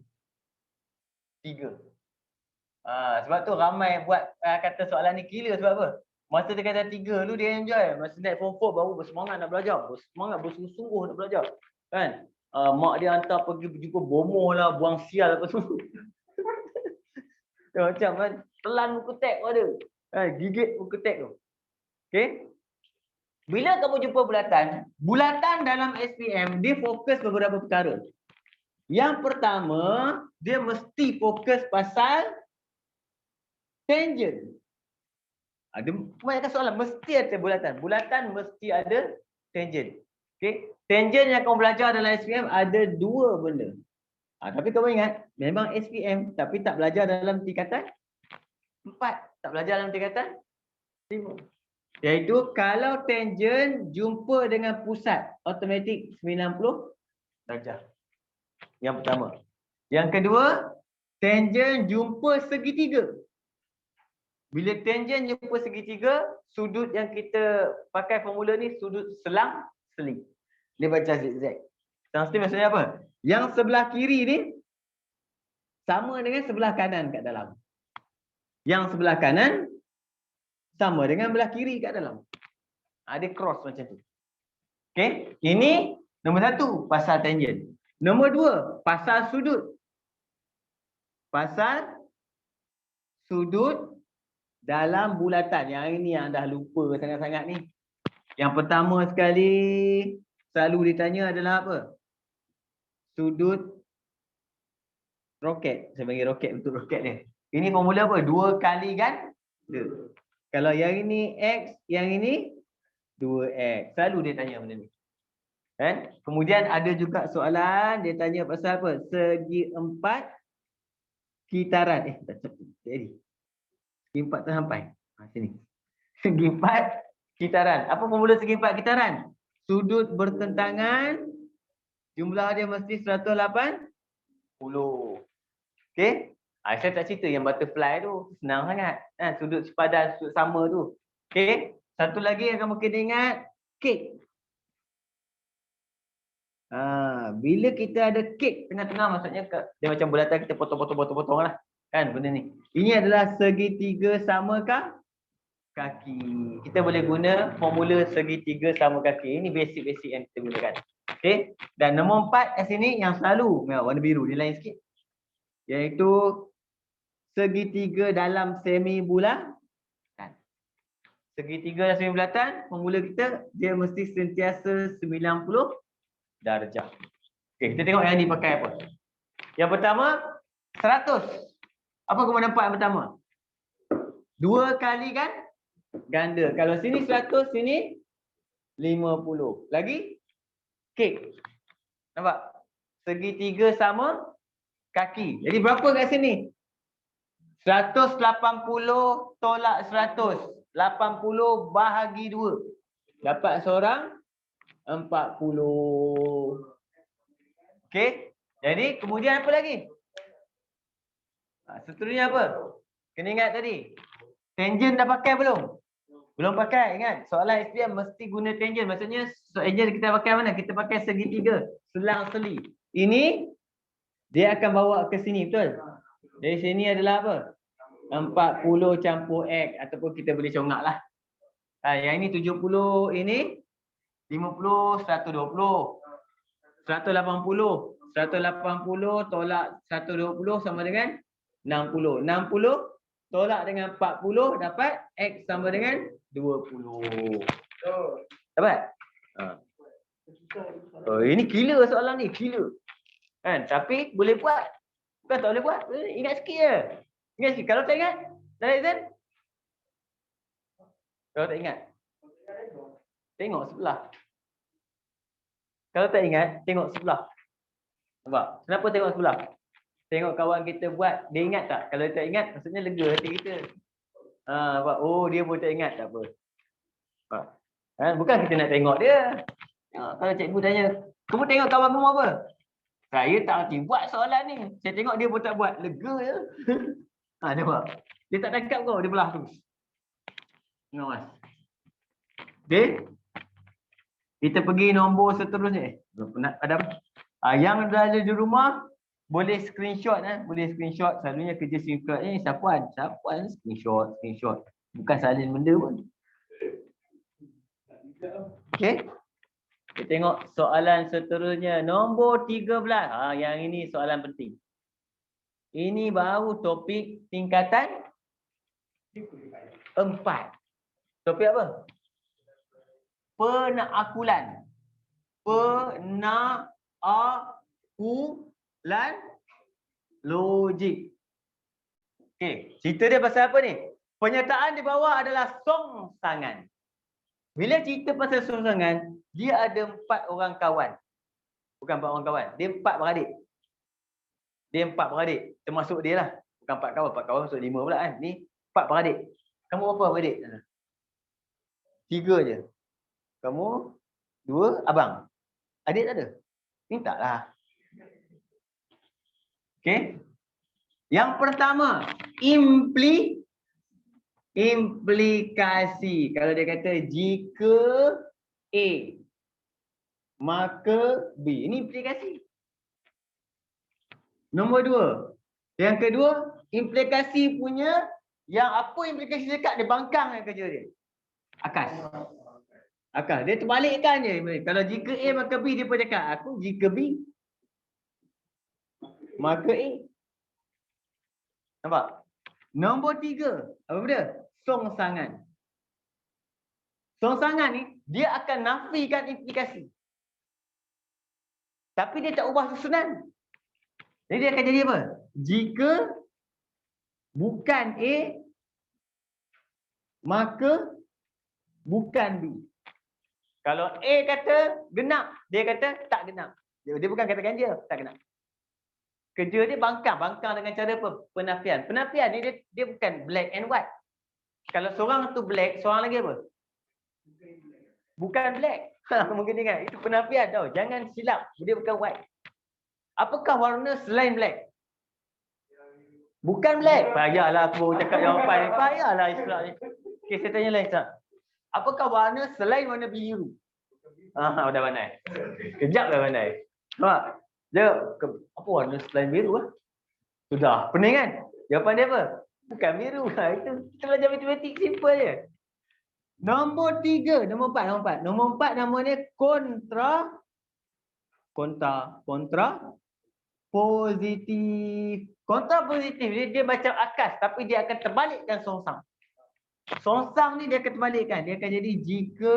3. Sebab tu ramai buat kata soalan ni killer sebab apa? Masa tingkatan 3 tu dia enjoy. Masa naik form 4 baru bersemangat nak belajar. Bersemangat, bersungguh-sungguh nak belajar. Kan? Mak dia hantar pergi berjumpa bomoh lah, buang sial apa semua. Macam kan? Telan muka tek pun ada. Gigit muka tek tu. Okay? Bila kamu jumpa bulatan dalam SPM, dia fokus beberapa perkara. Yang pertama, dia mesti fokus pasal tangent. Ada kebanyakan soalan, mesti ada bulatan. Bulatan mesti ada tangent. Okay? Tangent yang kamu belajar dalam SPM ada 2 benda. Tapi kamu ingat, memang SPM tapi tak belajar dalam tingkatan 4. Tak belajar dalam tingkatan 5. Iaitu kalau tangent jumpa dengan pusat, automatik 90 darjah. Yang pertama. Yang kedua, tangent jumpa segitiga. Bila tangent jumpa segitiga, sudut yang kita pakai formula ni sudut selang-seling. Dia baca zigzag. Selang-seling maksudnya apa? Yang sebelah kiri ni sama dengan sebelah kanan kat dalam. Yang sebelah kanan sama dengan belah kiri kat dalam. Dia cross macam tu. Okey, ini nombor 1 pasal tangent. Nombor 2 pasal sudut. Pasal sudut dalam bulatan. Yang ini yang dah lupa sangat-sangat ni. Yang pertama sekali selalu ditanya adalah apa? Sudut roket. Saya panggil roket untuk roket ni. Ini formula apa? 2 kali ganda. Kalau yang ini X, yang ini 2X. Selalu dia tanya benda ni. Kan? Kemudian ada juga soalan, dia tanya pasal apa? Segi 4 kitaran. Tak jadi. Segi 4 tak sampai. Sini. Segi 4 kitaran. Apa formula segi 4 kitaran? Sudut bertentangan, jumlah dia mesti 180. Okey? Saya tak cerita yang butterfly tu. Senang sangat. Sudut sepadan, sudut sama tu. Okey? Satu lagi yang kamu kena ingat. Kek. Bila kita ada kek tengah-tengah, maksudnya dia macam bulatan kita potong-potong lah. Kan benda ni. Ini adalah segitiga sama kaki. Kita boleh guna formula segitiga sama kaki. Ini basic-basic yang kita gunakan. Okey? Dan nombor 4 kat sini yang selalu warna biru. Dia lain sikit. Iaitu segitiga dalam semi bulatan. Segitiga dalam semi bulatan, formula kita dia mesti sentiasa 90 darjah. Okey, kita tengok yang ni pakai apa. Yang pertama 100. Apa kamu nampak yang pertama? 2 kali kan ganda. Kalau sini 100, sini 50. Lagi kek. Nampak? Segitiga sama kaki. Jadi berapa kat sini? 180 tolak 100. 80 bahagi 2. Dapat seorang 40. Okey. Jadi kemudian apa lagi? Seterusnya apa? Kena ingat tadi. Tangent dah pakai belum? Belum pakai. Ingat, soalan SPM mesti guna tangent. Maksudnya tangent kita pakai mana? Kita pakai segitiga. Selang seli. Ini dia akan bawa ke sini, betul? Dari sini adalah apa? 40 campur X. Ataupun kita boleh congak lah. Yang ini 70, ini 50, 120. 180. 180 tolak 120 sama dengan 60. 60 tolak dengan 40 dapat X sama dengan 20. Dapat? Oh, ini gila soalan ni, gila. Kan? Tapi boleh buat. Bukan tak boleh buat. Ingat sikit je. Ingat sikit. Kalau tak ingat, dalam exam? Kalau tak ingat, tengok sebelah. Kalau tak ingat, tengok sebelah. Nampak? Kenapa tengok sebelah? Tengok kawan kita buat, dia ingat tak? Kalau dia tak ingat, maksudnya lega hati kita. Oh, dia pun tak ingat, tak apa. Bukan kita nak tengok dia. Kalau cikgu tanya, kamu tengok kawan kamu apa? Saya tak erti buat soalan ni. Saya tengok dia pun tak buat, lega je. Nampak? Dia tak tangkap kau, dia belah terus. Tengok mas. Okay. Kita pergi nombor seterusnya. Ada apa? Yang dah ada di rumah, boleh screenshot. Boleh screenshot. Selalunya kerja screenshot. Siapuan screenshot. Bukan salin benda pun. Okay. Kita tengok soalan seterusnya. Nombor 13. Yang ini soalan penting. Ini baru topik tingkatan 4. Topik apa? Penaakulan. Penaakulan logik. Okey, cerita dia pasal apa ni? Pernyataan di bawah adalah songsangan. Bila cerita pasal songsangan, dia ada 4 orang kawan. Bukan 4 orang kawan, dia 4 beradik. Termasuk dia lah. Bukan 4 kawan, 4 kawan masuk 5 pula kan. Ni 4 beradik. Kamu berapa beradik? 3 je. Kamu 2, abang. Adik tak ada? Minta lah. Okey. Yang pertama, implikasi. Kalau dia kata jika A, maka B. Ini implikasi. Nombor 2. Yang kedua, implikasi punya yang apa implikasi dekat dia bangkang yang kerja dia. Akas. Dia terbalikkan je. Kalau jika A maka B, dia pun cakap aku jika B maka A. Nampak? Nombor 3. Apa benda? Songsangan. Songsangan ni dia akan nafikan implikasi. Tapi dia tak ubah susunan. Jadi dia akan jadi apa? Jika bukan A maka bukan B. Kalau A kata genap, dia kata tak genap. Dia bukan kata ganja, tak genap. Kerja dia bangkang dengan cara apa? Penafian. Penafian ni dia bukan black and white. Kalau seorang tu black, seorang lagi apa? Bukan black. Mungkin ingat, itu penafian tau. Jangan silap, dia bukan white. Apakah warna selain black? Bukan black. Payahlah aku cakap jawapan ni. Payahlah Isra ni. Okey, saya tanya lain Isra. Apakah warna selain warna biru? Dah pandai. Kejap dah pandai. Nampak? Dia apa warna selain biru lah? Sudah, pening kan? Jawapan dia apa? Bukan biru. Itu kita belajar matematik simple je. Nombor 4 namanya kontra positif. Kontrapositif dia macam akas tapi dia akan terbalikkan songsang. Songsang ni dia akan terbalikkan. Dia akan jadi jika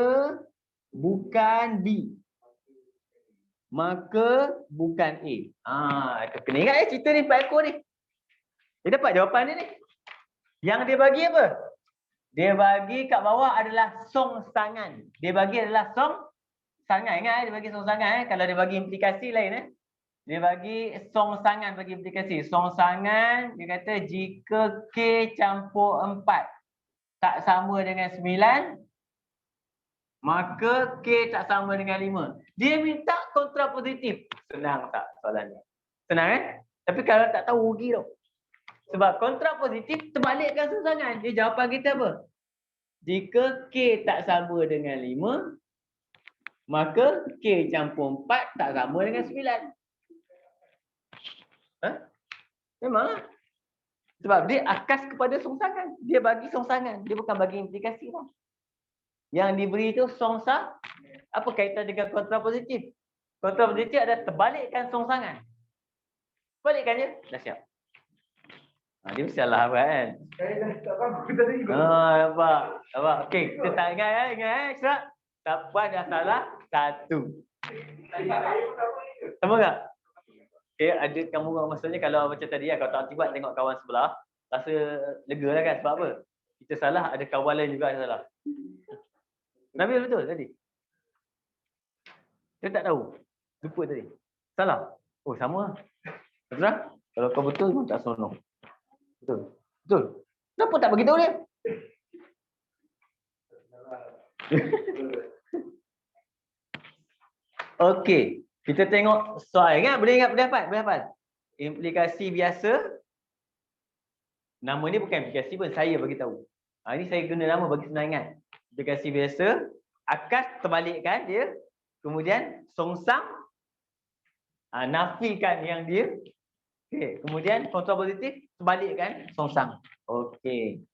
bukan B, maka bukan A. Kena ingat cerita ni Pak Eko ni. Dia dapat jawapan dia ni. Yang dia bagi apa? Dia bagi kat bawah adalah songsangan. Dia bagi adalah songsangan. Ingat dia bagi songsangan. Kalau dia bagi implikasi lain. Dia bagi songsangan bagi implikasi. Songsangan dia kata jika K campur 4 tak sama dengan 9, maka K tak sama dengan 5. Dia minta kontrapositif. Senang tak soalan ni? Senang kan? Tapi kalau tak tahu rugi tau. Sebab kontrapositif terbalikkan songsangan. Dia jawapan kita apa? Jika K tak sama dengan 5, maka K campur 4 tak sama dengan 9. Memanglah. Sebab dia akas kepada songsangan. Dia bagi songsangan. Dia bukan bagi implikasi tau. Yang diberi itu songsa. Apa kaitan dengan kontrapositif? Kontrapositif adalah terbalikkan songsangan. Balikkan je. Dah siap. Dia mesti salah kan? Saya dah tak faham tadi juga. Nampak. Okey, kita tak ingat Isra. Siapa dah salah? 1. Sama tak? Okay, ada kamu maksudnya kalau macam tadi kalau tak tiba tengok kawan sebelah, rasa lega lah kan? Sebab apa? Kita salah, ada kawan lain juga yang salah. Nabil betul tadi? Dia tak tahu? Lupa tadi? Salah? Oh sama. Betul tak? Kalau kau betul pun tak sonong. Betul? Betul? Kenapa tak bagi tahu dia? Okey. Kita tengok soal. Boleh ingat pendapat? Implikasi biasa. Nama ni bukan implikasi pun. Saya bagi tahu. Ini saya guna nama bagi senang ingat. Implikasi biasa. Akas terbalikkan dia. Kemudian songsang. Nafikan yang dia. Okay. Kemudian kontrapositif. Terbalikkan songsang. Okey.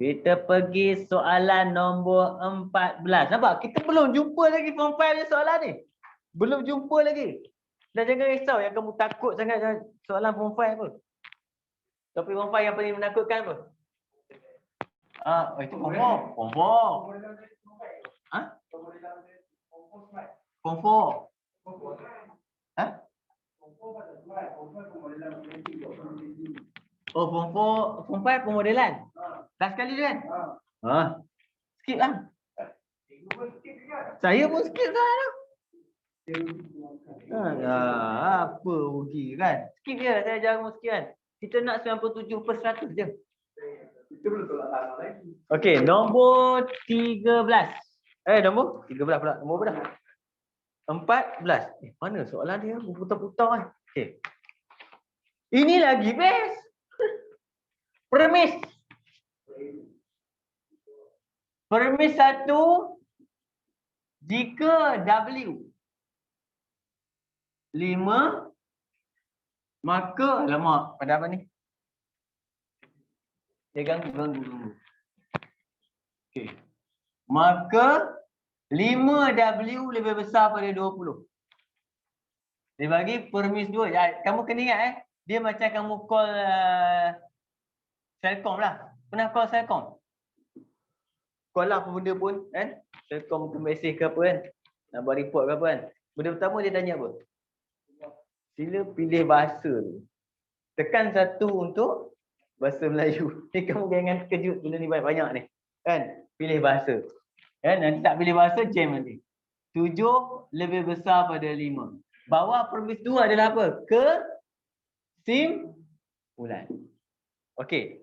Kita pergi soalan nombor 14. Nampak? Kita belum jumpa lagi form 5 ni soalan ni. Belum jumpa lagi. Dan jangan risau yang kamu takut sangat soalan form 5 apa. Topik form 5 yang paling menakutkan apa? Itu form 4. Form 4. Form 4. Oh, form 5 pemodelan. Last kali tu kan? Skip lah. Saya pun skip lah. Apa rugi kan? Skip je lah, saya jarang skip kan. Kita nak 97% je. Okey, nombor 13. Nombor 13 pula. Nombor berapa dah? 14. Mana soalan dia? Berputar-putar kan? Okey. Ini lagi best. Premis. Premis 1. Jika W 5, maka alamak, pada apa ni? Dia ganggu. Okey. Maka 5W lebih besar pada 20. Dia bagi premis 2. Kamu kena ingat dia macam kamu call Selcom lah. Pernah call Selcom? Call lah apa benda pun kan? Selcom ke mesej ke apa kan? Nak buat report ke apa kan? Benda pertama dia tanya apa? Sila pilih bahasa. Tekan 1 untuk bahasa Melayu. Ni kamu jangan terkejut benda ni banyak-banyak ni. Kan? Pilih bahasa. Kan? Nanti tak pilih bahasa, jam nanti. 7 lebih besar pada 5. Bawah premis 2 adalah apa? Kesimpulan. Okey.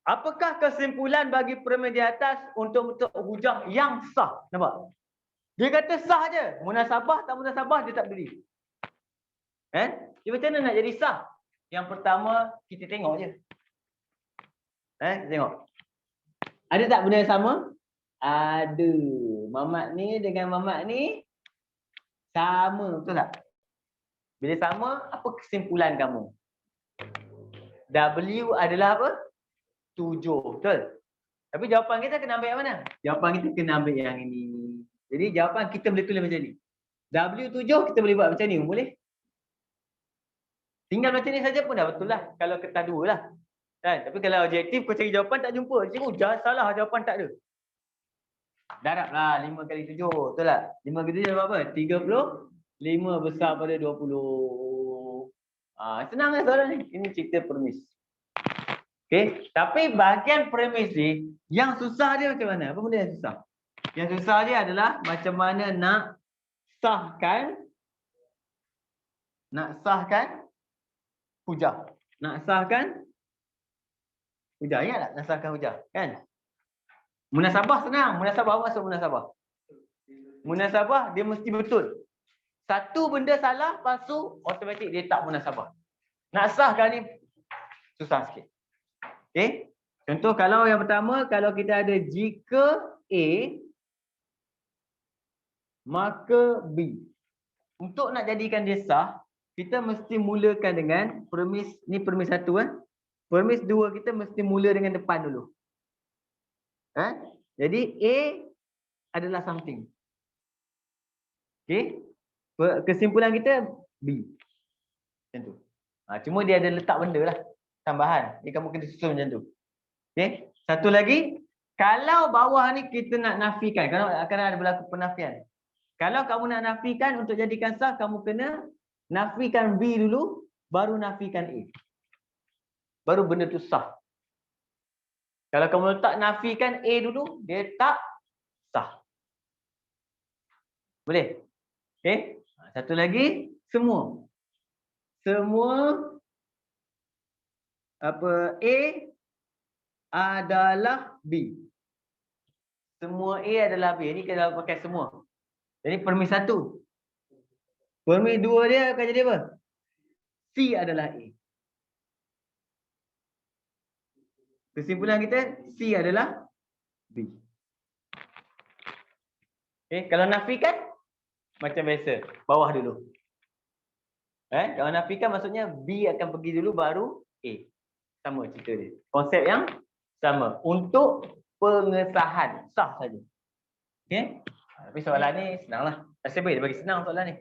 Apakah kesimpulan bagi premis di atas untuk hujah yang sah? Nampak? Dia kata sah je. Munasabah tak munasabah dia tak beri. Dia macam mana nak jadi sah? Yang pertama kita tengok je. Tengok. Ada tak benda yang sama? Ada. Mamat ni dengan mamat ni sama, betul tak? Bila sama, apa kesimpulan kamu? W adalah apa? 7, betul? Tapi jawapan kita kena ambil yang mana? Jawapan kita kena ambil yang ini. Jadi jawapan kita boleh tulis macam ni. W7 kita boleh buat macam ni, boleh. Tinggal macam ni saja pun dah betul lah. Kalau kertas 2 lah. Kan? Tapi kalau objektif kau cari jawapan tak jumpa. Cikgu jangan salah, jawapan tak ada. Darab lah 5 kali 7. Betul tak? 5 kali 7 dapat apa? 30. 5 besar pada 20. Senang lah soalan ni. Ini cerita premis. Okay. Tapi bahagian premis ni, yang susah dia macam mana? Apa benda yang susah? Yang susah dia adalah macam mana nak sahkan hujah. Nak sahkan hujah. Ingat tak nak sahkan hujah? Kan? Munasabah senang. Munasabah, apa maksud munasabah? Munasabah dia mesti betul. Satu benda salah, lepas tu automatik dia tak munasabah. Nak sahkan ni susah sikit. Okay? Contoh kalau yang pertama, kalau kita ada jika A, maka B. Untuk nak jadikan dia sah, kita mesti mulakan dengan premis, ni premis 1 kan. Premis 2 kita mesti mula dengan depan dulu. Jadi A adalah something. Okey. Kesimpulan kita B. Macam tu. Cuma dia ada letak benda lah. Tambahan. Ni kamu kena susun macam tu. Okey. Satu lagi. Kalau bawah ni kita nak nafikan. Kalau akan ada berlaku penafian. Kalau kamu nak nafikan untuk jadikan sah, kamu kena nafikan B dulu, baru nafikan A. Baru benda tu sah. Kalau kamu letak nafikan A dulu, dia tak sah. Boleh? Okey. Satu lagi, semua. Semua apa A adalah B. Semua A adalah B. Ini kita pakai semua. Jadi permis 1. Permis 2 dia akan jadi apa? C adalah A. Kesimpulan kita C adalah B. Okay, kalau nafikan macam biasa, bawah dulu. Kalau nafikan maksudnya B akan pergi dulu baru A. Sama cerita dia. Konsep yang sama. Untuk pengesahan sah saja. Okey. Tapi soalan ni senanglah. Nasib baik dia bagi senang soalan ni.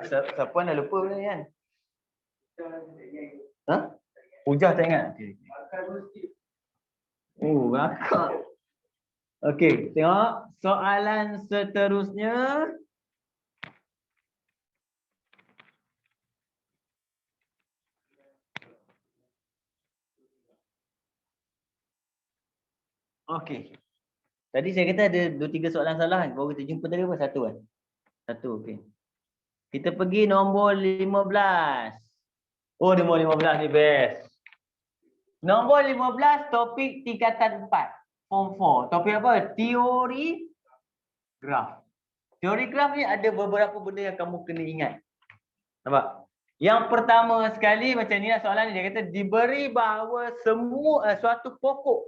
Siapa dah lupa benda ni kan? Hujah tak ingat? Okay. Akak. Okey, tengok soalan seterusnya. Okey. Tadi saya kata ada 2-3 soalan salah kan? Baru kita jumpa tadi apa? Satu kan? Satu, okey. Kita pergi nombor 15. Oh, nombor 15 ni best. Nombor 15, topik tingkatan 4. Form 4. Topik apa? Teori graf. Teori graf ni ada beberapa benda yang kamu kena ingat. Nampak? Yang pertama sekali macam ni lah soalan ni. Dia kata diberi bahawa semua suatu pokok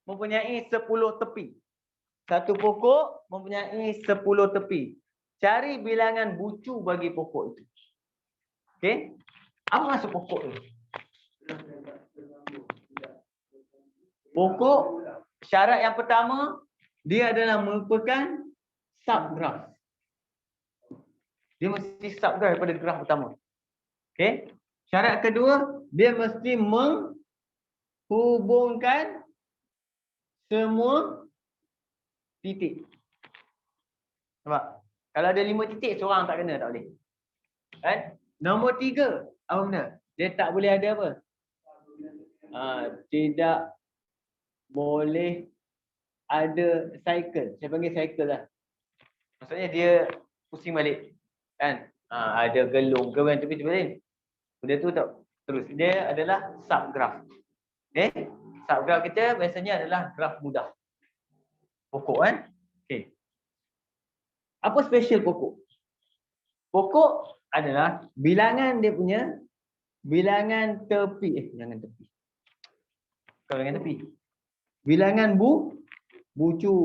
mempunyai 10 tepi. Satu pokok mempunyai 10 tepi. Cari bilangan bucu bagi pokok itu. Okey? Apa maksud pokok tu? Pokok, syarat yang pertama, dia adalah merupakan subgraf. Dia mesti subgraf daripada graf pertama. Okey? Syarat kedua, dia mesti menghubungkan semua titik. Nampak? Kalau ada 5 titik, seorang tak kena, tak boleh. Kan? Nombor 3, apa benda? Dia tak boleh ada apa? Tidak boleh ada cycle. Saya panggil cycle lah. Maksudnya dia pusing balik. Kan? Ada gelung ke kan, tapi sebenarnya benda tu tak terus. Dia adalah subgraf. Okay? Subgraf kita biasanya adalah graf mudah. Pokok kan? Okay. Apa special pokok? Pokok adalah bilangan dia punya bilangan tepi. Bilangan tepi. Bukan bilangan tepi. Bilangan bucu.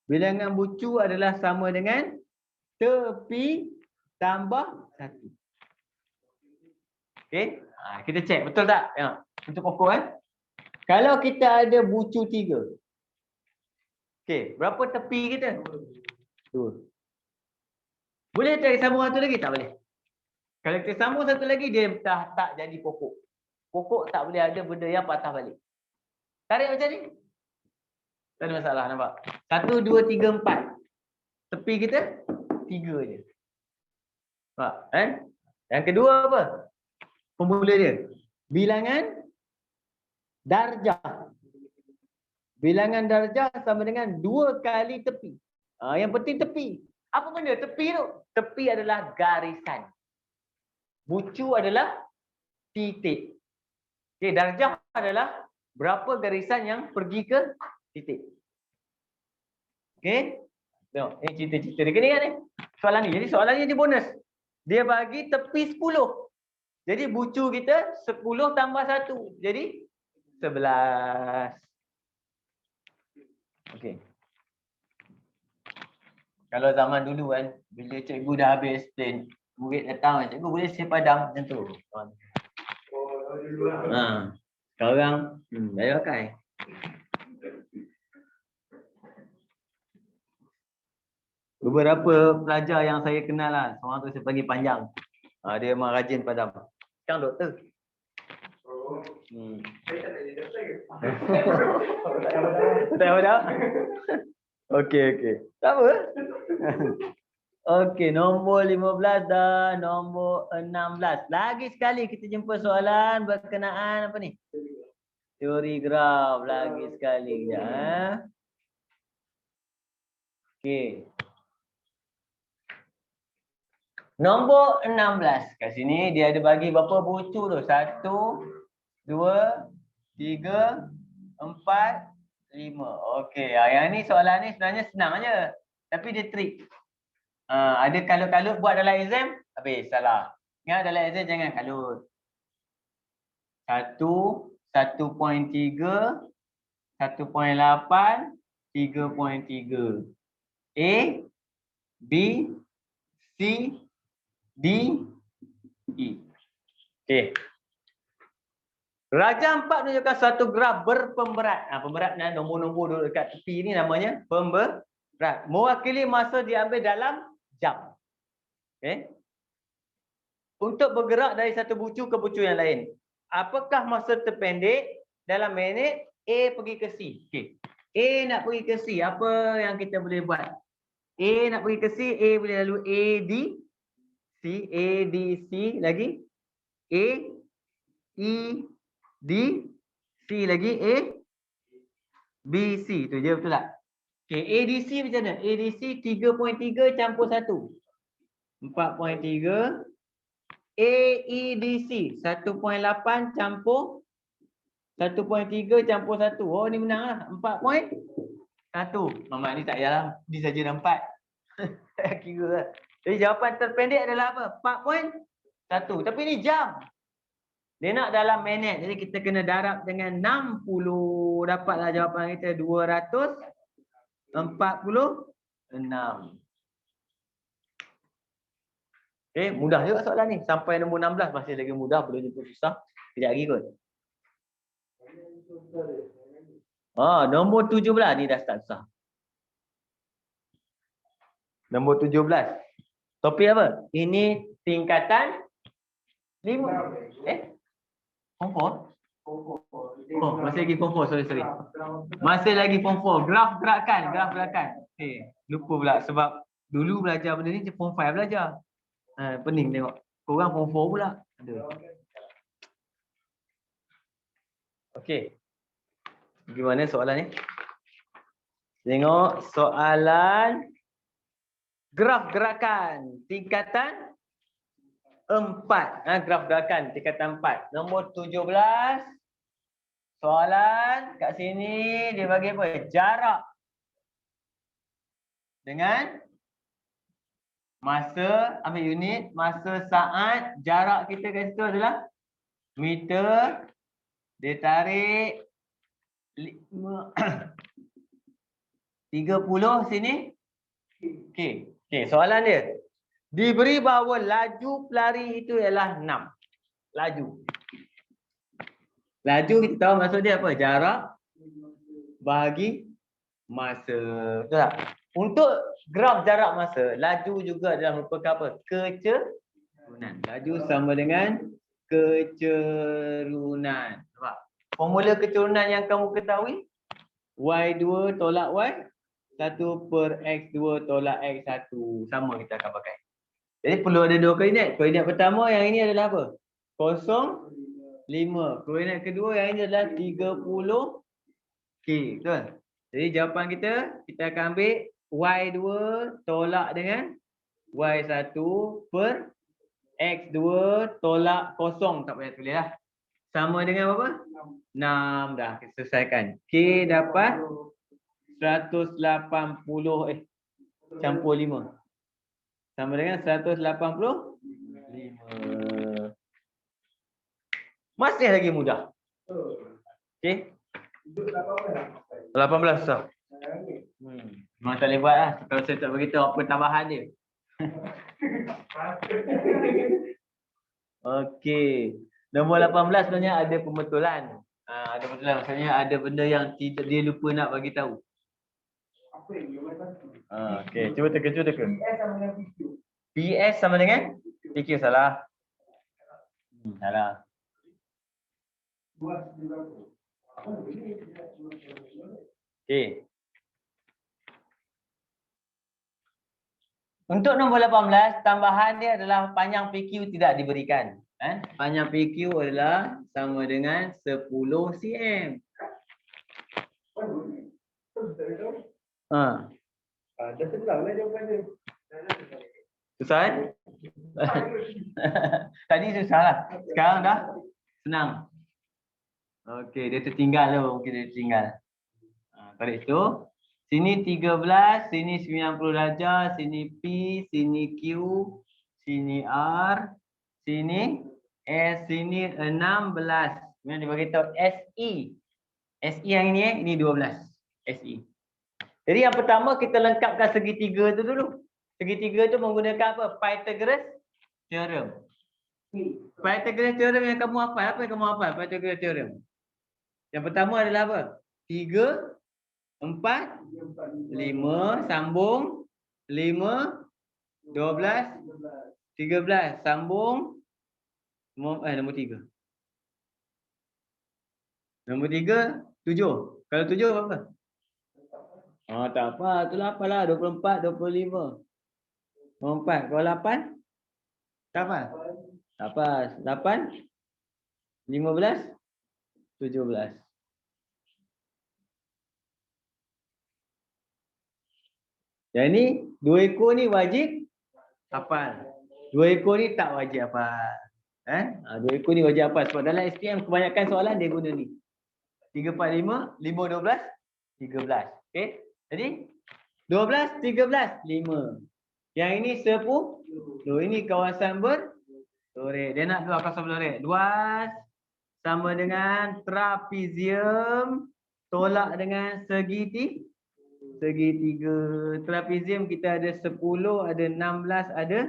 Bilangan bucu adalah sama dengan tepi tambah 1. Okay. Kita cek betul tak? Ya. Untuk pokok kan? Kalau kita ada bucu 3. Okey, berapa tepi kita? 2. Boleh cari sambung satu lagi? Tak boleh. Kalau kita sambung satu lagi, dia tak jadi pokok. Pokok tak boleh ada benda yang patah balik. Tarik macam ni. Tak ada masalah, nampak? 1, 2, 3, 4. Tepi kita 3 je. Nampak? Kan? Yang kedua apa? Pemula dia. Bilangan darjah. Bilangan darjah sama dengan 2 kali tepi. Yang penting tepi. Apa benda tepi tu? Tepi adalah garisan. Bucu adalah titik. Okay, darjah adalah berapa garisan yang pergi ke titik. Okey. Tengok, ini cerita-cerita dia kena ingat ni. Soalan ni. Jadi soalan ni dia bonus. Dia bagi tepi 10. Jadi bucu kita 10 tambah 1. Jadi 11. Okey. Kalau zaman dulu kan, bila cikgu dah habis explain, murid datang, cikgu boleh saya padam macam tu. Sekarang dah pakai. Beberapa pelajar yang saya kenal lah, seorang tu saya panggil Panjang. Dia memang rajin padam. Sekarang doktor. Tak padam? Okey. Tak apa. Okey, nombor 15 dan nombor 16. Lagi sekali kita jumpa soalan berkenaan apa ni? Teori graf lagi sekali ya. Okey. Nombor 16. Kat sini dia ada bagi berapa bucu tu? 1, 2, 3, 4, 5. Okey, yang ni soalan ni sebenarnya senang aja. Tapi dia trik. Ada kalut-kalut buat dalam exam, habis salah. Ingat dalam exam jangan kalut. 1, 1.3, 1.8, 3.3. A, B, C, D, E. Okey. Raja 4 menunjukkan suatu graf berpemberat. Pemberat dan nombor-nombor duduk dekat tepi ni namanya pemberat. Mewakili masa diambil dalam jam. Okey. Untuk bergerak dari satu bucu ke bucu yang lain. Apakah masa terpendek dalam minit A pergi ke C? Okey. A nak pergi ke C, apa yang kita boleh buat? A nak pergi ke C, A boleh lalu A, D, C, A, D, C lagi. A, E, D, C lagi, A, B, C. Tu je betul tak? Okay, ADC macam mana? ADC 3.3 campur 1. 4.3. AEDC 1.8 campur 1.3 campur 1. Oh ni menang lah. 4.1. Mamat ni tak payahlah. Dia saja dah 4. Saya kira lah. Jadi jawapan terpendek adalah apa? 4.1. Tapi ni jam. Dia nak dalam minit. Jadi kita kena darab dengan 60. Dapatlah jawapan kita 246. Okay, mudah juga soalan ni. Sampai nombor 16 masih lagi mudah. Belum jumpa susah. Kejap lagi kot. Nombor 17 ni dah start susah. Nombor 17. Topik apa? Ini tingkatan 5. Form 4? Oh, masih lagi form 4. Sorry. Masih lagi form 4. Graf gerakan. Lupa pula sebab dulu belajar benda ni form 5 belajar. Pening tengok. Korang form 4 pula. Okey. Gimana soalan ni? Tengok soalan graf gerakan tingkatan 4. Graf gerakan tingkatan 4. Nombor 17. Soalan kat sini dia bagi apa? Jarak dengan masa, ambil unit, masa, saat. Jarak kita kat situ adalah meter. Dia tarik 30 sini. Okey, soalan dia. Diberi bahawa laju pelari itu ialah 6. Laju kita tahu maksud dia apa? Jarak bagi masa. Betul tak? Untuk graf jarak masa, laju juga adalah merupakan apa? Kecerunan. Laju sama dengan kecerunan. Nampak? Formula kecerunan yang kamu ketahui, Y2 tolak Y1 per X2 tolak X1. Sama kita akan pakai. Jadi perlu ada dua koordinat. Koordinat pertama yang ini adalah apa? 0, 5. Koordinat kedua yang ini adalah 30 K. Betul? Jadi jawapan kita akan ambil Y2 tolak dengan Y1 per X2 tolak 0. Tak payah tulis lah. Sama dengan apa? 6 dah. Kita selesaikan. K dapat 180 campur 5. Sama dengan 185. Masih lagi mudah. Okey. 18 sah. Memang tak boleh buat lah. Kalau saya tak beritahu apa tambahan dia. Okey. Nombor 18 sebenarnya ada pembetulan. Ada pembetulan. Maksudnya ada benda yang tidak dia lupa nak bagi tahu. Okey. Cuba teka. PS sama dengan PQ. Salah. Salah. Okey. Untuk nombor 18, tambahan dia adalah panjang PQ tidak diberikan. Panjang PQ adalah sama dengan 10 cm. Dah senang lah jawapannya. Susah kan? Tadi susah lah. Sekarang dah senang. Okey, dia tertinggal tu. Mungkin dia tertinggal. Tarik itu. Sini 13, sini 90 darjah, sini P, sini Q, sini R, sini S, sini 16. Kemudian dia bagi tahu SE. SE yang ini 12. SE. Jadi yang pertama kita lengkapkan segitiga tu dulu. Segitiga tu menggunakan apa? Pythagoras theorem. Pythagoras theorem yang kamu hafal. Apa yang kamu hafal? Pythagoras theorem. Yang pertama adalah apa? 3, 4, 5 sambung 5, 12, 13 sambung nombor 3. Nombor 3, 7. Kalau 7 apa? Tak apa, tu 8 lah. 24, 25. 4. Kalau 8? Tak apa. Tak apa. 8, 15, 17. Yang ni, 2 ekor ni wajib hafal. 2 ekor ni tak wajib hafal. 2 ekor ni wajib hafal. Sebab dalam SPM kebanyakan soalan dia guna ni. 3, 4, 5, 5, 12, 13. Okey. Jadi, 12, 13, 5. Yang ini 10. Ini kawasan berlorek. Dia nak luas kawasan berlorek. Luas sama dengan trapezium tolak dengan segitiga. Trapezium kita ada 10, ada 16, ada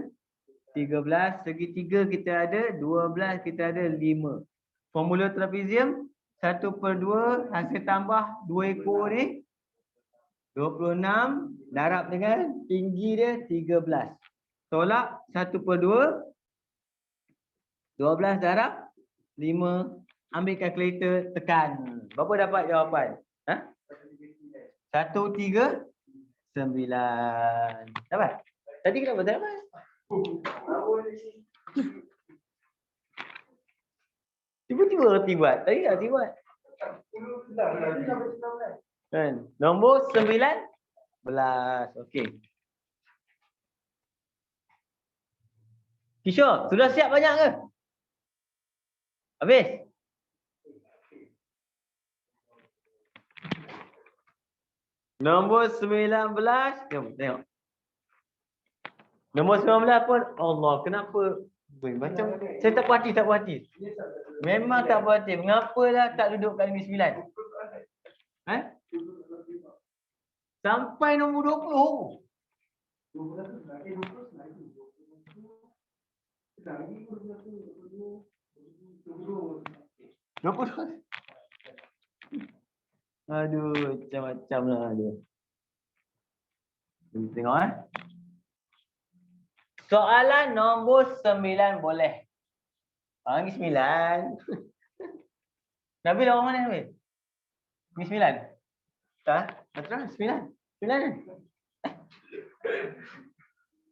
13. Segitiga kita ada 12, kita ada 5. Formula trapezium 1/2 hasil tambah 2 ekor ni 26 darab dengan tinggi dia 13. Tolak 1/2 12 darab 5. Ambil kalkulator, tekan. Berapa dapat jawapan? 139. Dapat? Tadi kenapa tak dapat? Tiba-tiba reti buat. Tadi tak reti buat. Kan? Nombor 19. Okey. Kishore, sudah siap banyak ke? Habis? Nombor 19. Jom tengok. Nombor 19 pun Allah, kenapa? Macam saya tak puas hati. Memang tak puas hati. Mengapalah tak duduk kat negeri 9? Sampai nombor 20. Aduh, macam-macam lah dia. Kita tengok Soalan nombor 9 boleh. Ini 9. Nabil orang mana Nabil? Ni 9. Tak? Terus 9. 9.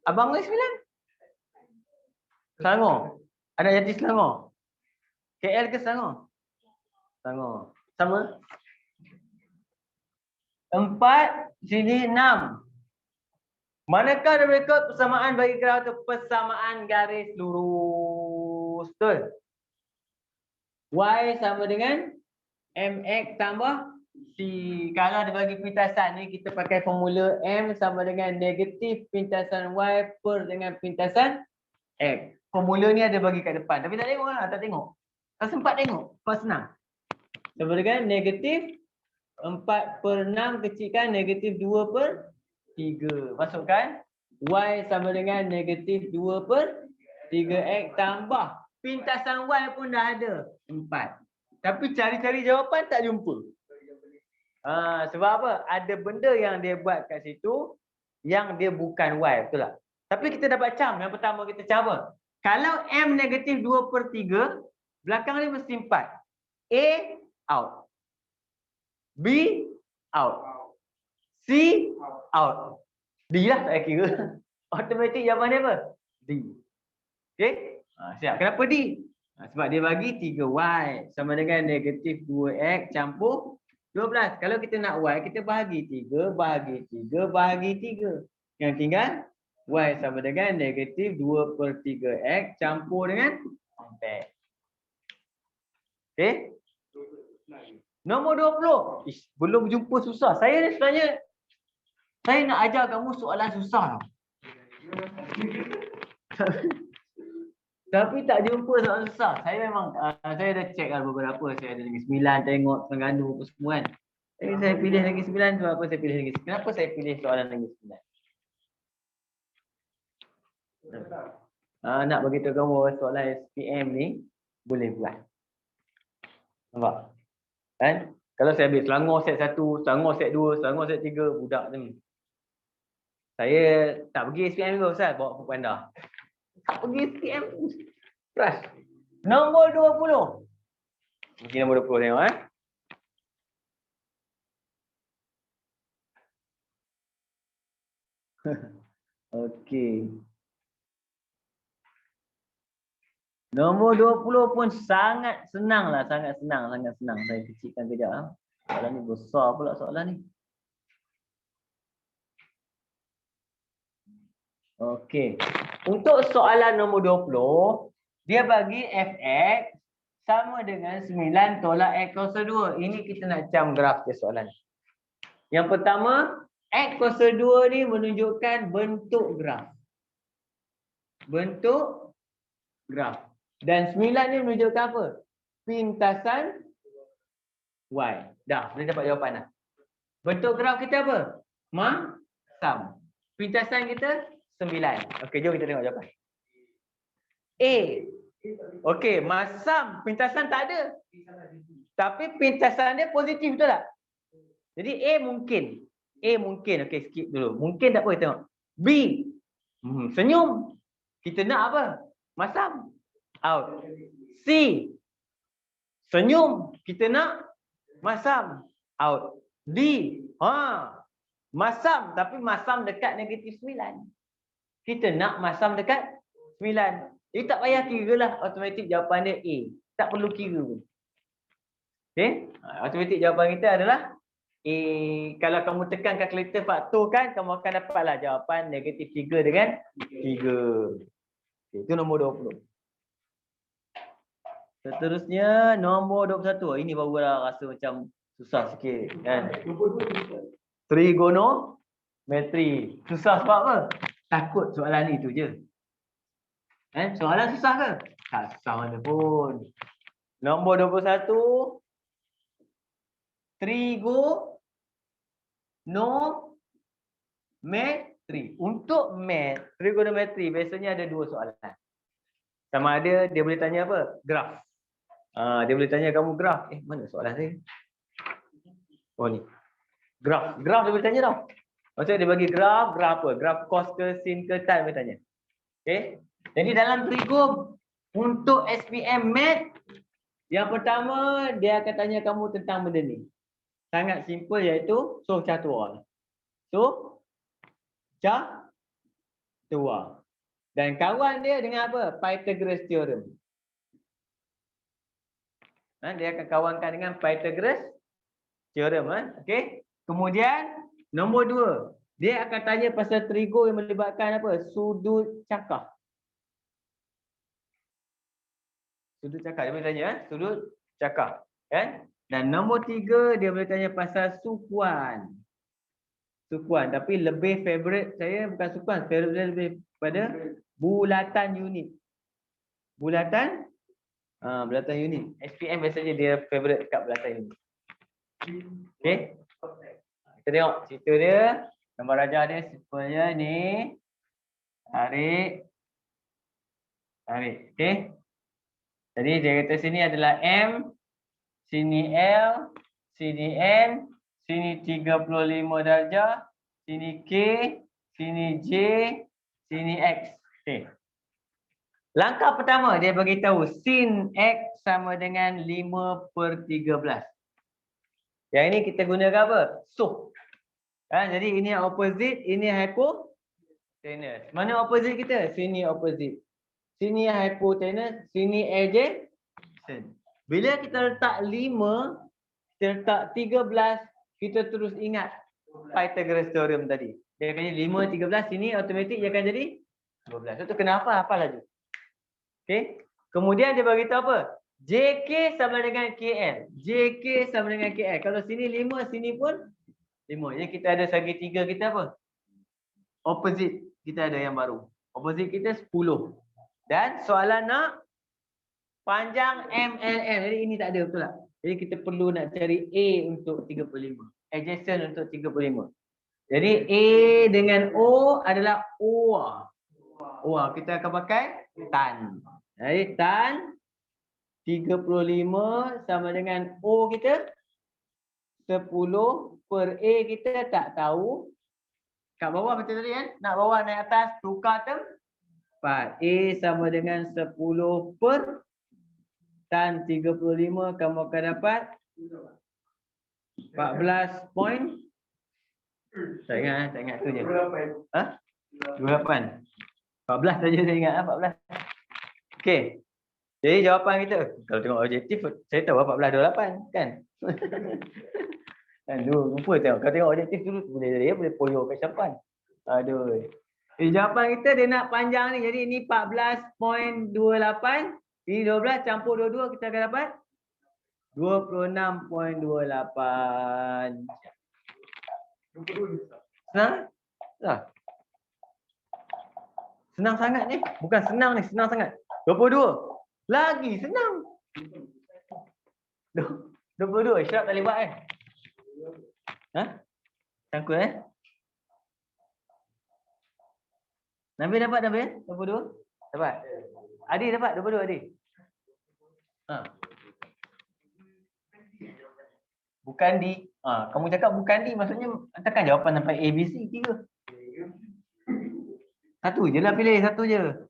Abang ni 9. Selangor. Ada jadi Selangor. KL ke Selangor? Selangor. Sama? 4 sini 6. Manakah dari berikut persamaan bagi graf atau persamaan garis lurus? Betul. Y sama dengan MX tambah C. Kalau dia bagi pintasan ni, kita pakai formula M sama dengan negatif pintasan Y per dengan pintasan X. Formula ni ada bagi kat depan. Tapi tak tengok lah, tak tengok. Tak sempat tengok. Pas senang. Sama dengan negatif 4/6 kecilkan negatif 2/3. Masukkan Y sama dengan negatif 2/3X tambah pintasan Y pun dah ada 4. Tapi cari-cari jawapan tak jumpa. Sebab apa? Ada benda yang dia buat kat situ yang dia bukan Y, betul tak? Tapi kita dapat cam. Yang pertama kita cam apa? Kalau M negatif 2/3, belakang ni mesti 4. A out. B out. C out. D lah tak kira. Automatik jawapan dia apa? D. Okey? Siap. Kenapa D? Sebab dia bagi 3Y sama dengan negatif 2X campur 12. Kalau kita nak Y, kita bahagi 3, bahagi 3, bahagi 3. Yang tinggal Y sama dengan negatif 2/3X campur dengan 4. Okey? Nombor 20. Belum jumpa susah. Saya ni sebenarnya saya nak ajar kamu soalan susah. Tapi tak jumpa soalan susah. Saya memang saya dah check beberapa. Saya ada Negeri Sembilan, tengok Terengganu apa semua kan. Jadi saya pilih Negeri Sembilan. Sebab apa saya pilih Negeri Sembilan? Kenapa saya pilih soalan Negeri Sembilan? Nak beritahu kamu soalan SPM ni boleh buat. Nampak? Kan? Kalau saya ambil Selangor set 1, Selangor set 2, Selangor set 3, budak ni. Saya tak pergi SPM ke Ustaz, bawa buku anda. Tak pergi SPM. Keras. Nombor 20. Mungkin nombor 20 tengok Okey. Nombor 20 pun sangat senang lah, sangat senang. Saya kecilkan kejap. Soalan ni besar pula soalan ni. Okey. Untuk soalan nombor 20, dia bagi fx sama dengan 9 tolak x kuasa 2. Ini kita nak cam graf dia soalan. Yang pertama, x kuasa 2 ni menunjukkan bentuk graf. Bentuk graf. Dan 9 ni menunjukkan apa? Pintasan y. Dah, boleh dapat jawapan dah. Bentuk graf kita apa? Masam. Pintasan kita 9. Okey, jom kita tengok jawapan. A. Okey, masam. Pintasan tak ada. Tapi pintasan dia positif, betul tak? Jadi A mungkin. A mungkin. Okey, skip dulu. Mungkin tak apa, kita tengok. B. Senyum. Kita nak apa? Masam. Out. C. Senyum. Kita nak masam. Out. D. Masam. Tapi masam dekat negatif 9. Kita nak masam dekat 9. Jadi tak payah kira lah. Automatik jawapan dia A. Tak perlu kira pun. Okay. Automatik jawapan kita adalah A. Kalau kamu tekan kalkulator faktorkan, kamu akan dapatlah jawapan negatif 3 dengan 3. Okay, itu nombor 20. Seterusnya nombor 21. Ini baru dah rasa macam susah sikit kan. Trigonometri. Susah sebab apa? Takut soalan ni tu je. Soalan susah ke? Tak susah mana pun. Nombor 21. Trigonometri. Untuk math, trigonometri biasanya ada dua soalan. Sama ada dia boleh tanya apa? Graf. Dia boleh tanya kamu graf. Mana soalan saya? Oh ni. Graf. Graf dia boleh tanya tau. Maksudnya dia bagi graf apa? Graf cos ke sin ke tan bertanya. Okey. Jadi dalam trigo untuk SPM Math, yang pertama dia akan tanya kamu tentang benda ni. Sangat simple iaitu so catur. So catur. Dan kawan dia dengan apa? Pythagoras theorem. Dia akan kawankan dengan Pythagoras theorem. Okey. Kemudian nombor 2, dia akan tanya pasal trigo yang melibatkan apa? Sudut cakar. Sudut cakar dia boleh tanya, sudut cakar, kan? Dan nombor 3 dia boleh tanya pasal sukuan. Sukuan, tapi lebih favorite saya bukan sukuan, favorite saya lebih pada bulatan unit. Bulatan unit. SPM biasanya dia favorite kat bulatan unit. Okey. Kita tengok cerita dia. Gambar rajah dia simpelnya ni. Tarik. Okey. Jadi dia kata sini adalah M, sini L, sini N, sini 35 darjah, sini K, sini J, sini X. Okey. Langkah pertama dia bagi tahu sin X sama dengan 5/13. Yang ini kita gunakan apa? So. Jadi ini opposite, ini hypotenuse. Mana opposite kita? Sini opposite. Sini hypotenuse, sini adjacent. Bila kita letak 5, kita letak 13, kita terus ingat Pythagoras theorem tadi. Dia akan jadi 5, 13, sini automatik dia akan jadi 12. Itu kenapa? Hafal lagi. Okey. Kemudian dia bagi tahu apa? JK sama dengan KL. JK sama dengan KL. Kalau sini 5, sini pun 5. Jadi kita ada segitiga kita apa? Opposite kita ada yang baru. Opposite kita 10. Dan soalan nak panjang MLM. Jadi ini tak ada, betul tak? Jadi kita perlu nak cari A untuk 35. Adjacent untuk 35. Jadi A dengan O adalah OA. OA kita akan pakai tan. Jadi tan 35 sama dengan O kita 10 per A kita tak tahu. Kat bawah macam tadi kan? Nak bawah naik atas tukar tempat. A sama dengan 10 per tan 35 kamu akan dapat 14 point. Tak ingat tu je. 28. 14 saja saya ingat 14. Okey. Jadi jawapan kita, kalau tengok objektif saya tahu 14 28 kan. Kan dulu lupa tengok. Kalau tengok objektif dulu boleh poyo kat siapan. Aduh. Jawapan kita dia nak panjang ni. Jadi ini 14.28. Ini 12 campur 22 kita akan dapat 26.28. Senang? Senang sangat ni. Bukan senang ni, senang sangat. 22. Lagi senang. 22. Isyarat tak boleh buat kan? Sangkut Nabil dapat Nabil? 22? Dapat? Adi dapat 22 Adi? Bukan di. Kamu cakap bukan di maksudnya takkan jawapan sampai A, B, C 3. Satu je lah pilih, satu je.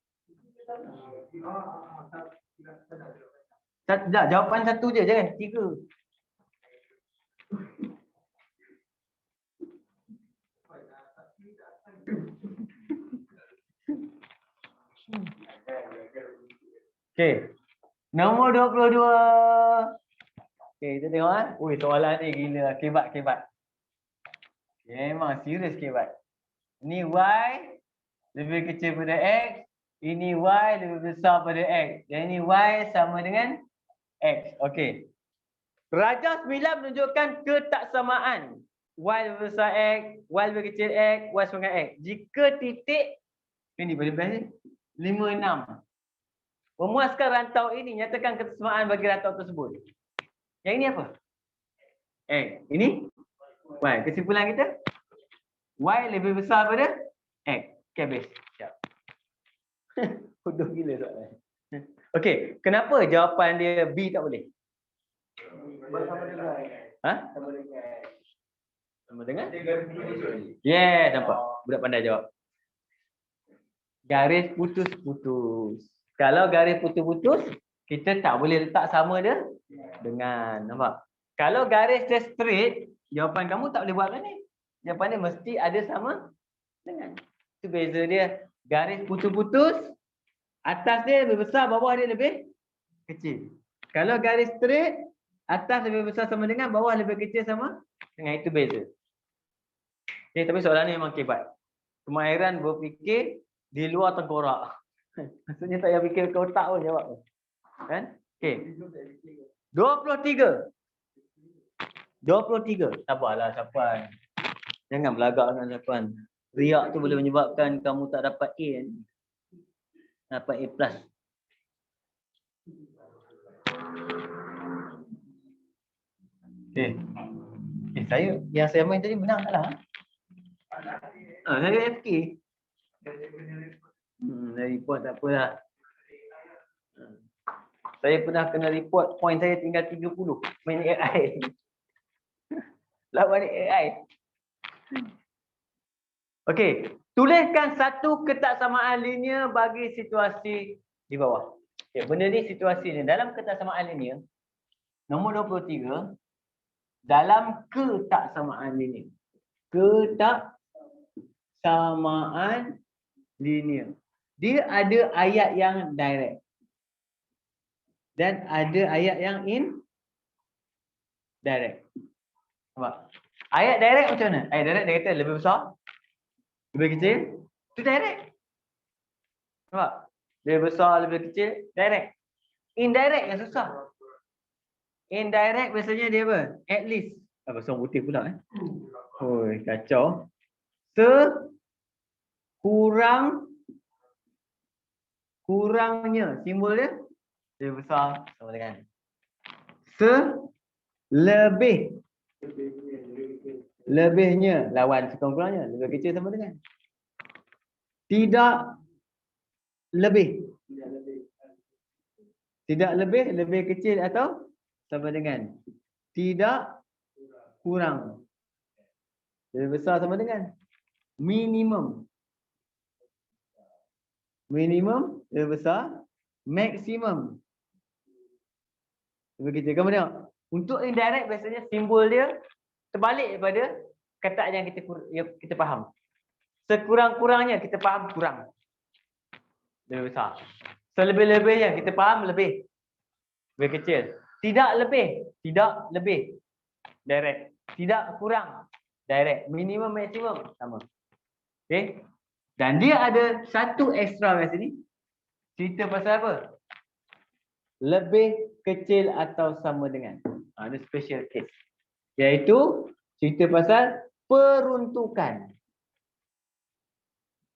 Tak, jawapan satu je, jangan 3. Okey. Nombor 22. Okey, kita tengok Ui, soalan ni gila, kebat. Memang serius kebat. Ini Y lebih kecil pada X, ini Y lebih besar pada X. Dan ini Y sama dengan X. Okey. Rajah 9 menunjukkan ketaksamaan. Y lebih besar X, Y lebih kecil X, Y sama dengan X. Jika titik ini boleh bahas 5, 6. Memuaskan rantau ini, nyatakan ketaksamaan bagi rantau tersebut. Yang ini apa? Ini Y. Kesimpulan kita Y lebih besar pada X. Okay, habis. Siap. Bodoh gila soalan. Okey, kenapa jawapan dia B tak boleh? Sama dengan? Dia garis putus. Yeah, nampak. Budak pandai jawab. Garis putus-putus. Kalau garis putus-putus, kita tak boleh letak sama dia dengan. Nampak? Kalau garis dia straight, jawapan kamu tak boleh buat macam ni. Jawapan dia mesti ada sama dengan. Itu beza dia. Garis putus-putus, atas dia lebih besar, bawah dia lebih kecil. Kalau garis straight, atas lebih besar sama dengan, bawah lebih kecil sama dengan. Itu beza. Okay, tapi soalan ni memang kebat. Kemahiran berfikir di luar tengkorak. Maksudnya tak payah fikir ke otak pun jawab. Kan? Okey. 23. Sabarlah Sapan. Jangan belagak dengan Sapan. Riak tu boleh menyebabkan kamu tak dapat A kan? Dapat A+. Okey. Yang saya main tadi menang tak lah? Saya FK. Report tak apalah. Saya pernah kena report point saya tinggal 30. Main AI. Lawan AI. Okey, tuliskan satu ketaksamaan linear bagi situasi di bawah. Okay, benda ni situasi ni dalam ketaksamaan linear nombor 23 dalam ketaksamaan linear. Ketaksamaan linear. Dia ada ayat yang direct dan ada ayat yang indirect. Nampak? Ayat direct macam mana? Ayat direct dia kata lebih besar, lebih kecil, itu direct. Nampak? Lebih besar, lebih kecil, direct. Indirect yang susah. Indirect biasanya dia apa? At least. Apa seorang putih pula Oi, kacau. Kurangnya simbol dia lebih besar sama dengan lebihnya lawan sekurang-kurangnya lebih kecil sama dengan tidak lebih lebih kecil atau sama dengan tidak kurang lebih besar sama dengan minimum lebih besar, maksimum lebih kecil. Kamu tengok, untuk indirect biasanya simbol dia terbalik daripada kata yang kita faham. Sekurang-kurangnya kita faham kurang, lebih besar. Selebih-lebihnya kita faham lebih kecil. Tidak lebih, direct. Tidak kurang, direct. Minimum, maksimum sama. Okey. Dan dia ada satu extra kat sini. Cerita pasal apa? Lebih kecil atau sama dengan. Ada special case. Iaitu cerita pasal peruntukan.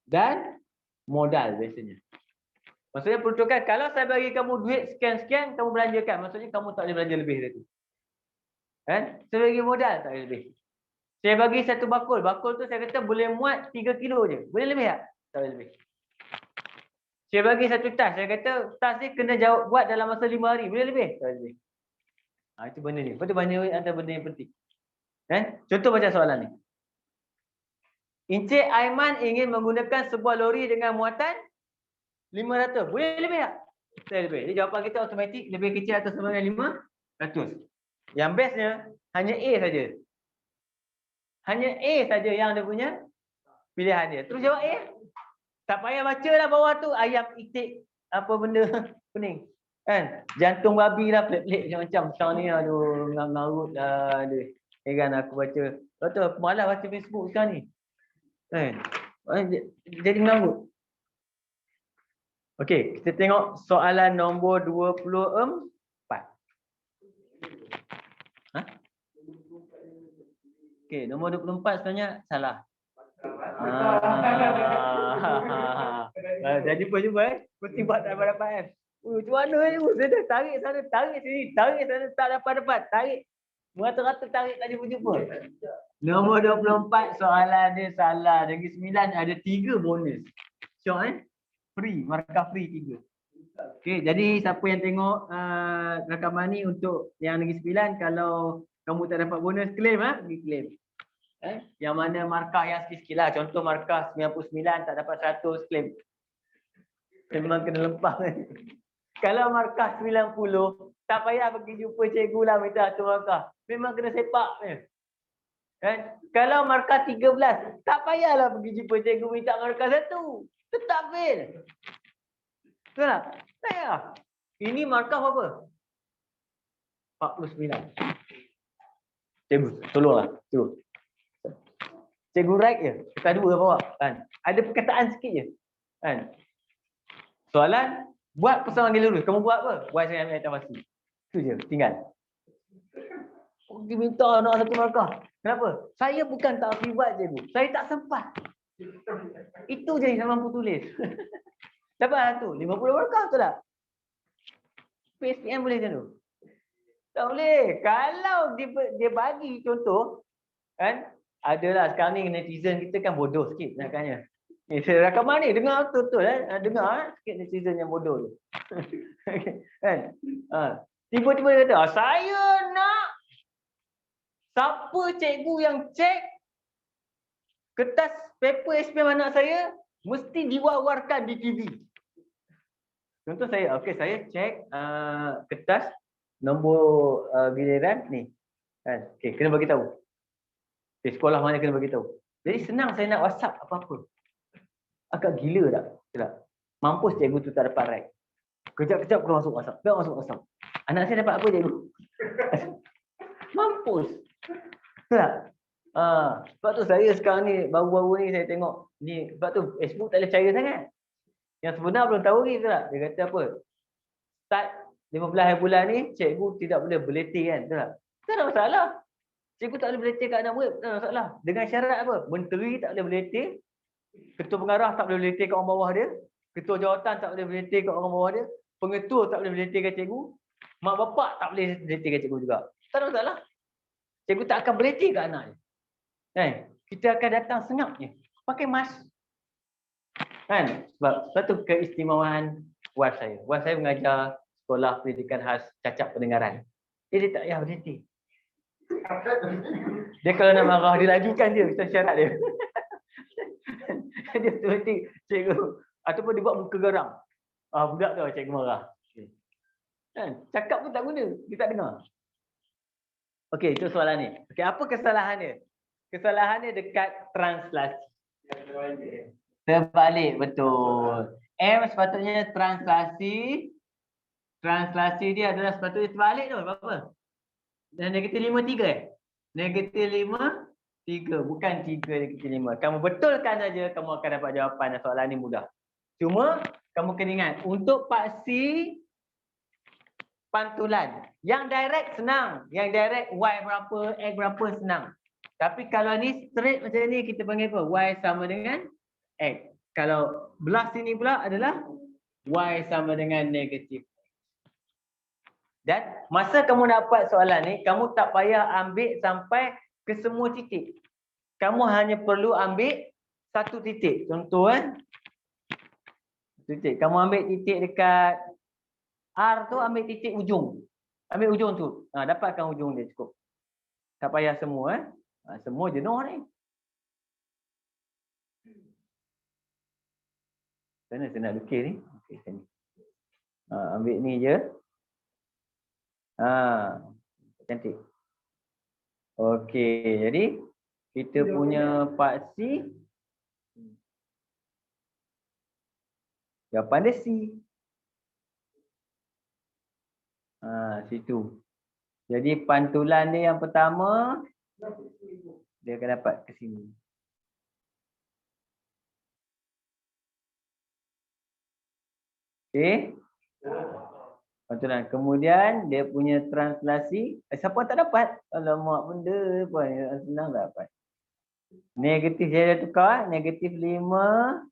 Dan modal biasanya. Maksudnya peruntukan, kalau saya bagi kamu duit sekian-sekian, kamu belanjakan. Maksudnya kamu tak boleh belanja lebih dari itu. Kan? Saya bagi modal, tak boleh lebih. Saya bagi satu bakul. Bakul tu saya kata boleh muat 3 kilo je. Boleh lebih tak? Tak boleh lebih. Saya bagi satu tas. Saya kata tas ni kena buat dalam masa 5 hari. Boleh lebih? Tak boleh lebih. Itu benda ni. Lepas tu benda antara benda yang penting. Kan? Contoh macam soalan ni. Encik Aiman ingin menggunakan sebuah lori dengan muatan 500. Boleh lebih tak? Tak boleh lebih. Jadi jawapan kita automatik lebih kecil atau sama dengan 500. Yang bestnya hanya A saja. Hanya A saja yang dia punya pilihan dia. Terus jawab A. Tak payah baca lah bawah tu ayam itik apa benda kuning. Kan? Jantung babi lah pelik-pelik macam-macam. Sekarang ni aduh ngarut lah dia. Kan aku baca. Betul aku malas baca Facebook sekarang ni. Kan? Jadi ngarut. Okey, kita tengok soalan nombor 24. Okey, nombor 24 sebenarnya salah. Jadi jumpa mesti buat tak dapat macam mana ni? Saya dah tarik sana, tarik sini, tarik sana, tak dapat. Tarik. Merata-rata tarik tadi pun jumpa. Nombor 24 soalan dia salah. Negeri Sembilan ada 3 bonus. Syok free, markah free 3. Okey, jadi siapa yang tengok rakaman ni untuk yang Negeri Sembilan, kalau kamu tak dapat bonus, claim pergi claim. Yang mana markah yang sikit-sikit lah. Contoh markah 99 tak dapat 100 claim. Memang kena lempang. Kalau markah 90, tak payah pergi jumpa cikgu lah minta satu markah. Memang kena sepak je. Kalau markah 13, tak payahlah pergi jumpa cikgu minta markah 1. Tetap fail. Betul tak? Tak payah. Ini markah berapa? 49. Cikgu, tolonglah. Cikgu right je. Kita dua bawa. Kan? Ada perkataan sikit je. Kan? Soalan, buat persoalan dia lurus. Kamu buat apa? Buat saya ambil atas pasti. Itu je, tinggal. Pergi minta nak satu markah. Kenapa? Saya bukan tak pergi buat cikgu. Saya tak sempat. Itu je yang mampu tulis. Dapat tu, 50 markah betul tak? PSPM boleh macam tu? Tak boleh. Kalau dia bagi contoh, kan? Adalah sekarang ni netizen kita kan bodoh sikit nakkannya. Rakaman ni dengar betul-betul dengar sikit netizen yang bodoh tu. Kan? Tiba-tiba dia kata, saya nak siapa cikgu yang cek kertas paper SPM anak saya mesti diwar-warkan di TV. Contoh saya, okey saya cek kertas nombor giliran ni. Kan? Okey, kena bagi tahu. Okay, sekolah mana kena bagi tahu. Jadi senang saya nak WhatsApp apa-apa. Agak gila tak? Tak. Mampus cikgu tu tak dapat right. Kejap-kejap kau masuk WhatsApp. Kau masuk WhatsApp. Anak saya dapat apa cikgu? Mampus. Tak? Sebab tu saya sekarang ni baru-baru ni saya tengok ni sebab tu Facebook tak boleh percaya sangat. Yang sebenar belum tahu lagi tak? Dia kata apa? Start 15 hari bulan ni cikgu tidak boleh berletih kan? Tak? Tak ada masalah. Cikgu tak boleh berletih kat anak murid, tak ada masalah. Dengan syarat apa? Menteri tak boleh berletih. Ketua pengarah tak boleh berletih kat orang bawah dia. Ketua jawatan tak boleh berletih kat orang bawah dia. Pengetua tak boleh berletih kat cikgu. Mak bapak tak boleh berletih kat cikgu juga. Tak ada masalah. Cikgu tak akan berletih kat anak dia. Kan? Kita akan datang senyap je. Pakai mask. Kan? Sebab tu keistimewaan wife saya. Wife saya mengajar sekolah pendidikan khas cacat pendengaran. Dia tak payah berletih. Dia kalau nak marah, dia lajukan dia. Kita syarat dia. Dia berhenti cikgu. Ataupun dia buat muka geram. Budak tu cikgu marah. Kan? Cakap pun tak guna. Dia tak dengar. Okey, itu soalan ni. Okey, apa kesalahan dia? Kesalahan dia dekat translasi. Terbalik, betul. M sepatutnya translasi. Translasi dia adalah sepatutnya terbalik tu. Berapa? Dan negatif 5, 3 Negatif 5, 3. Bukan 3, negatif 5. Kamu betulkan saja, kamu akan dapat jawapan dan soalan ni mudah. Cuma, kamu kena ingat, untuk paksi pantulan. Yang direct senang. Yang direct Y berapa, X berapa senang. Tapi kalau ni straight macam ni, kita panggil apa? Y sama dengan X. Kalau belah sini pula adalah Y sama dengan negatif. Dan masa kamu dapat soalan ni, kamu tak payah ambil sampai ke semua titik. Kamu hanya perlu ambil satu titik. Contoh titik. Kamu ambil titik dekat R tu, ambil titik ujung. Ambil ujung tu. Dapatkan ujung dia cukup. Tak payah semua. Semua jenuh ni. Sana saya nak lukis ni. Okay, sini. Ambil ni je. Cantik. Okey, jadi kita punya paksi jawapan dia C. Situ. Jadi pantulan dia yang pertama dia akan dapat ke sini. Okey. Pantulan. Kemudian dia punya translasi. Siapa tak dapat? Alamak, benda apa ni? Senang tak dapat. Negatif saya dah tukar. Negatif 5,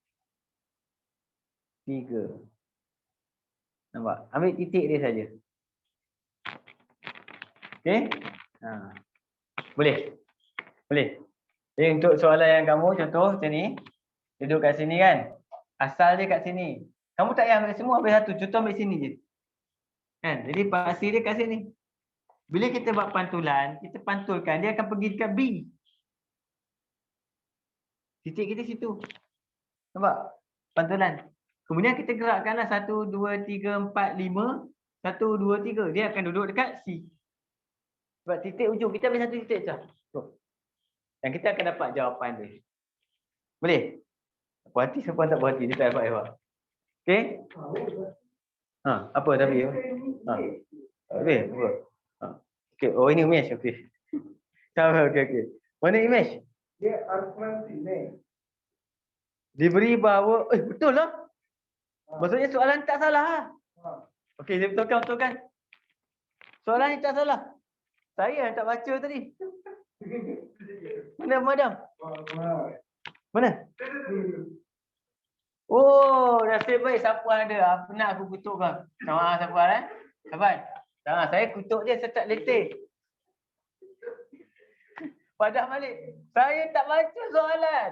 3. Nampak? Ambil titik dia saja. Okey? Boleh? Boleh. Jadi untuk soalan yang kamu, contoh macam ni. Duduk kat sini kan? Asal dia kat sini. Kamu tak payah ambil semua, ambil satu. Contoh ambil sini je. Kan? Jadi paksi dia kat sini. Bila kita buat pantulan, kita pantulkan, dia akan pergi dekat B. Titik kita situ. Nampak? Pantulan. Kemudian kita gerakkanlah 1, 2, 3, 4, 5. 1, 2, 3. Dia akan duduk dekat C. Sebab titik ujung kita ambil satu titik je. Dan kita akan dapat jawapan dia. Boleh? Puas hati siapa tak puas hati? Dia tak dapat jawab. Okey? Apa tapi? Boleh? Apa? Okey. Oh ini Umesh. Okey. Okey. Mana Umesh? Dia argument ni. Diberi bahawa betul lah. Maksudnya soalan tak salah. Okey, saya betulkan. Soalan ni tak salah. Saya yang tak baca tadi. Mana madam? Mana? Oh, nasib baik Safwan ada. Apa nak aku kutuk kau? Sama Safwan Safwan. Saya kutuk dia start letih. Padah balik. Saya tak baca soalan.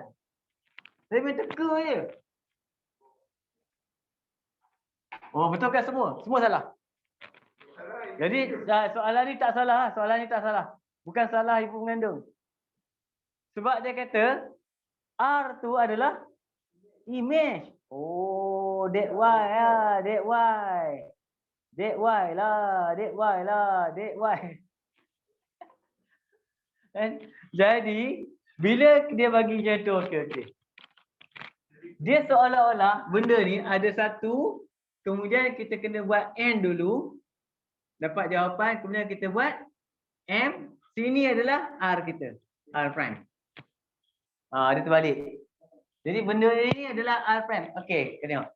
Saya main teka je. Oh, betul kan semua? Semua salah. Jadi soalan ni tak salah. Bukan salah ibu mengandung. Sebab dia kata R tu adalah image. Oh, that why lah. That why. Jadi, bila dia bagi macam tu, okey. Dia seolah-olah benda ni ada satu, kemudian kita kena buat N dulu, dapat jawapan, kemudian kita buat M, sini adalah R kita, R prime. Dia terbalik. Jadi benda ini adalah R prime. Okey, kita tengok.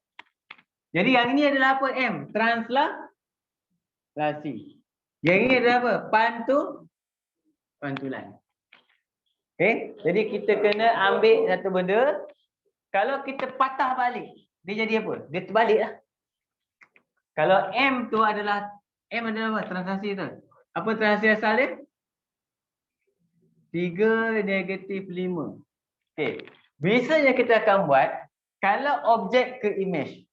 Jadi yang ini adalah apa? M, translasi. Yang ini adalah apa? Pantulan. Okey, jadi kita kena ambil satu benda. Kalau kita patah balik, dia jadi apa? Dia terbalik lah. Kalau M adalah apa? Translasi tu. Apa translasi asal dia? 3 negatif 5. Okey. Biasanya kita akan buat kalau objek ke image.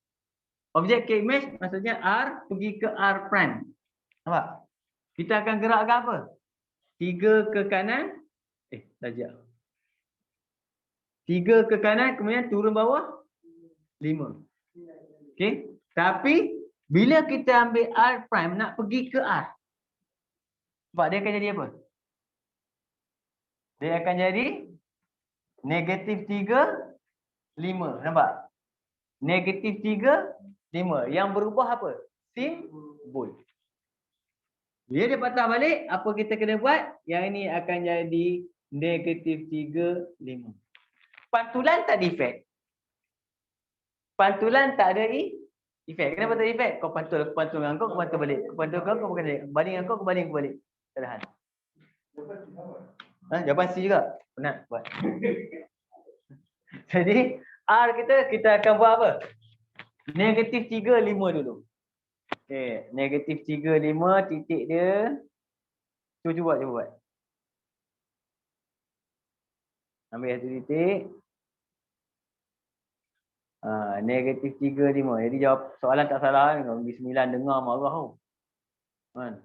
Objek ke image maksudnya R pergi ke R prime. Nampak? Kita akan gerakkan apa? 3 ke kanan. Tajak. 3 ke kanan, kemudian turun bawah 5. Okey. Tapi bila kita ambil R prime nak pergi ke R, sebab dia akan jadi apa? Dia akan jadi negatif 3, 5. Nampak? Negatif 3, 5. Yang berubah apa? Simbol. Bila dia patah balik, apa kita kena buat? Yang ini akan jadi negatif 3, 5. Pantulan tak ada efek. Pantulan tak ada efek. Kenapa tak ada efek? Kau pantul dengan kau pantul balik. Kau pantul kau balik. Baling dengan kau baling balik. Tak ada hal. Jawapan C juga. Penat buat. Jadi R kita akan buat apa? Negatif 3, 5 dulu. Okey, negatif 3, 5 titik dia. Cuba buat. Ambil satu titik. Negatif 3, 5. Jadi jawab soalan tak salah kan. Kalau 9 dengar marah tau. Kan?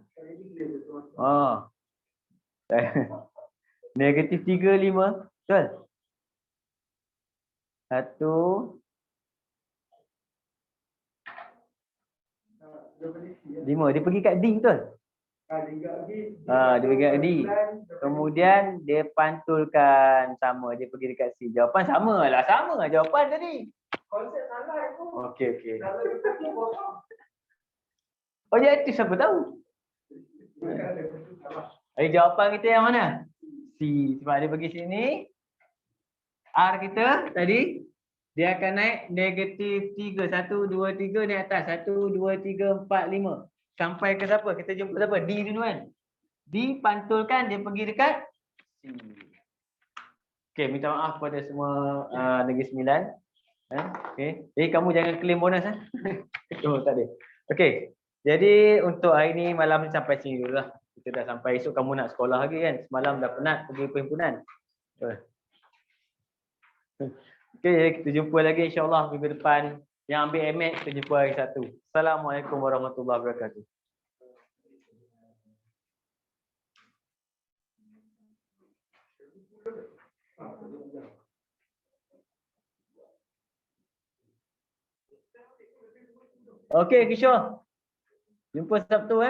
Negatif 3, 5. Betul? 1, 5. Dia pergi kat D betul? Dia pergi kat D. Kemudian dia pantulkan sama. Dia pergi dekat C. Jawapan sama lah. Sama lah jawapan tadi. Konsep salah itu. Okey. Oh jadi siapa tahu? Jawapan kita yang mana? C. Sebab dia pergi sini. R kita tadi dia akan naik negatif 3. 1, 2, 3 naik atas. 1, 2, 3, 4, 5. Sampai ke siapa? Kita jumpa siapa? D dulu kan? D pantulkan dia pergi dekat C. Okey, minta maaf kepada semua Negeri Sembilan. Okey. Jadi kamu jangan claim bonus Oh, tak ada. Okey. Jadi untuk hari ni malam ni sampai sini dulu lah. Kita dah sampai, esok kamu nak sekolah lagi kan? Semalam dah penat pergi perhimpunan. Okey, kita jumpa lagi insya-Allah minggu depan. Yang ambil MX kita jumpa hari Sabtu. Assalamualaikum warahmatullahi wabarakatuh. Okey Kishore. Jumpa Sabtu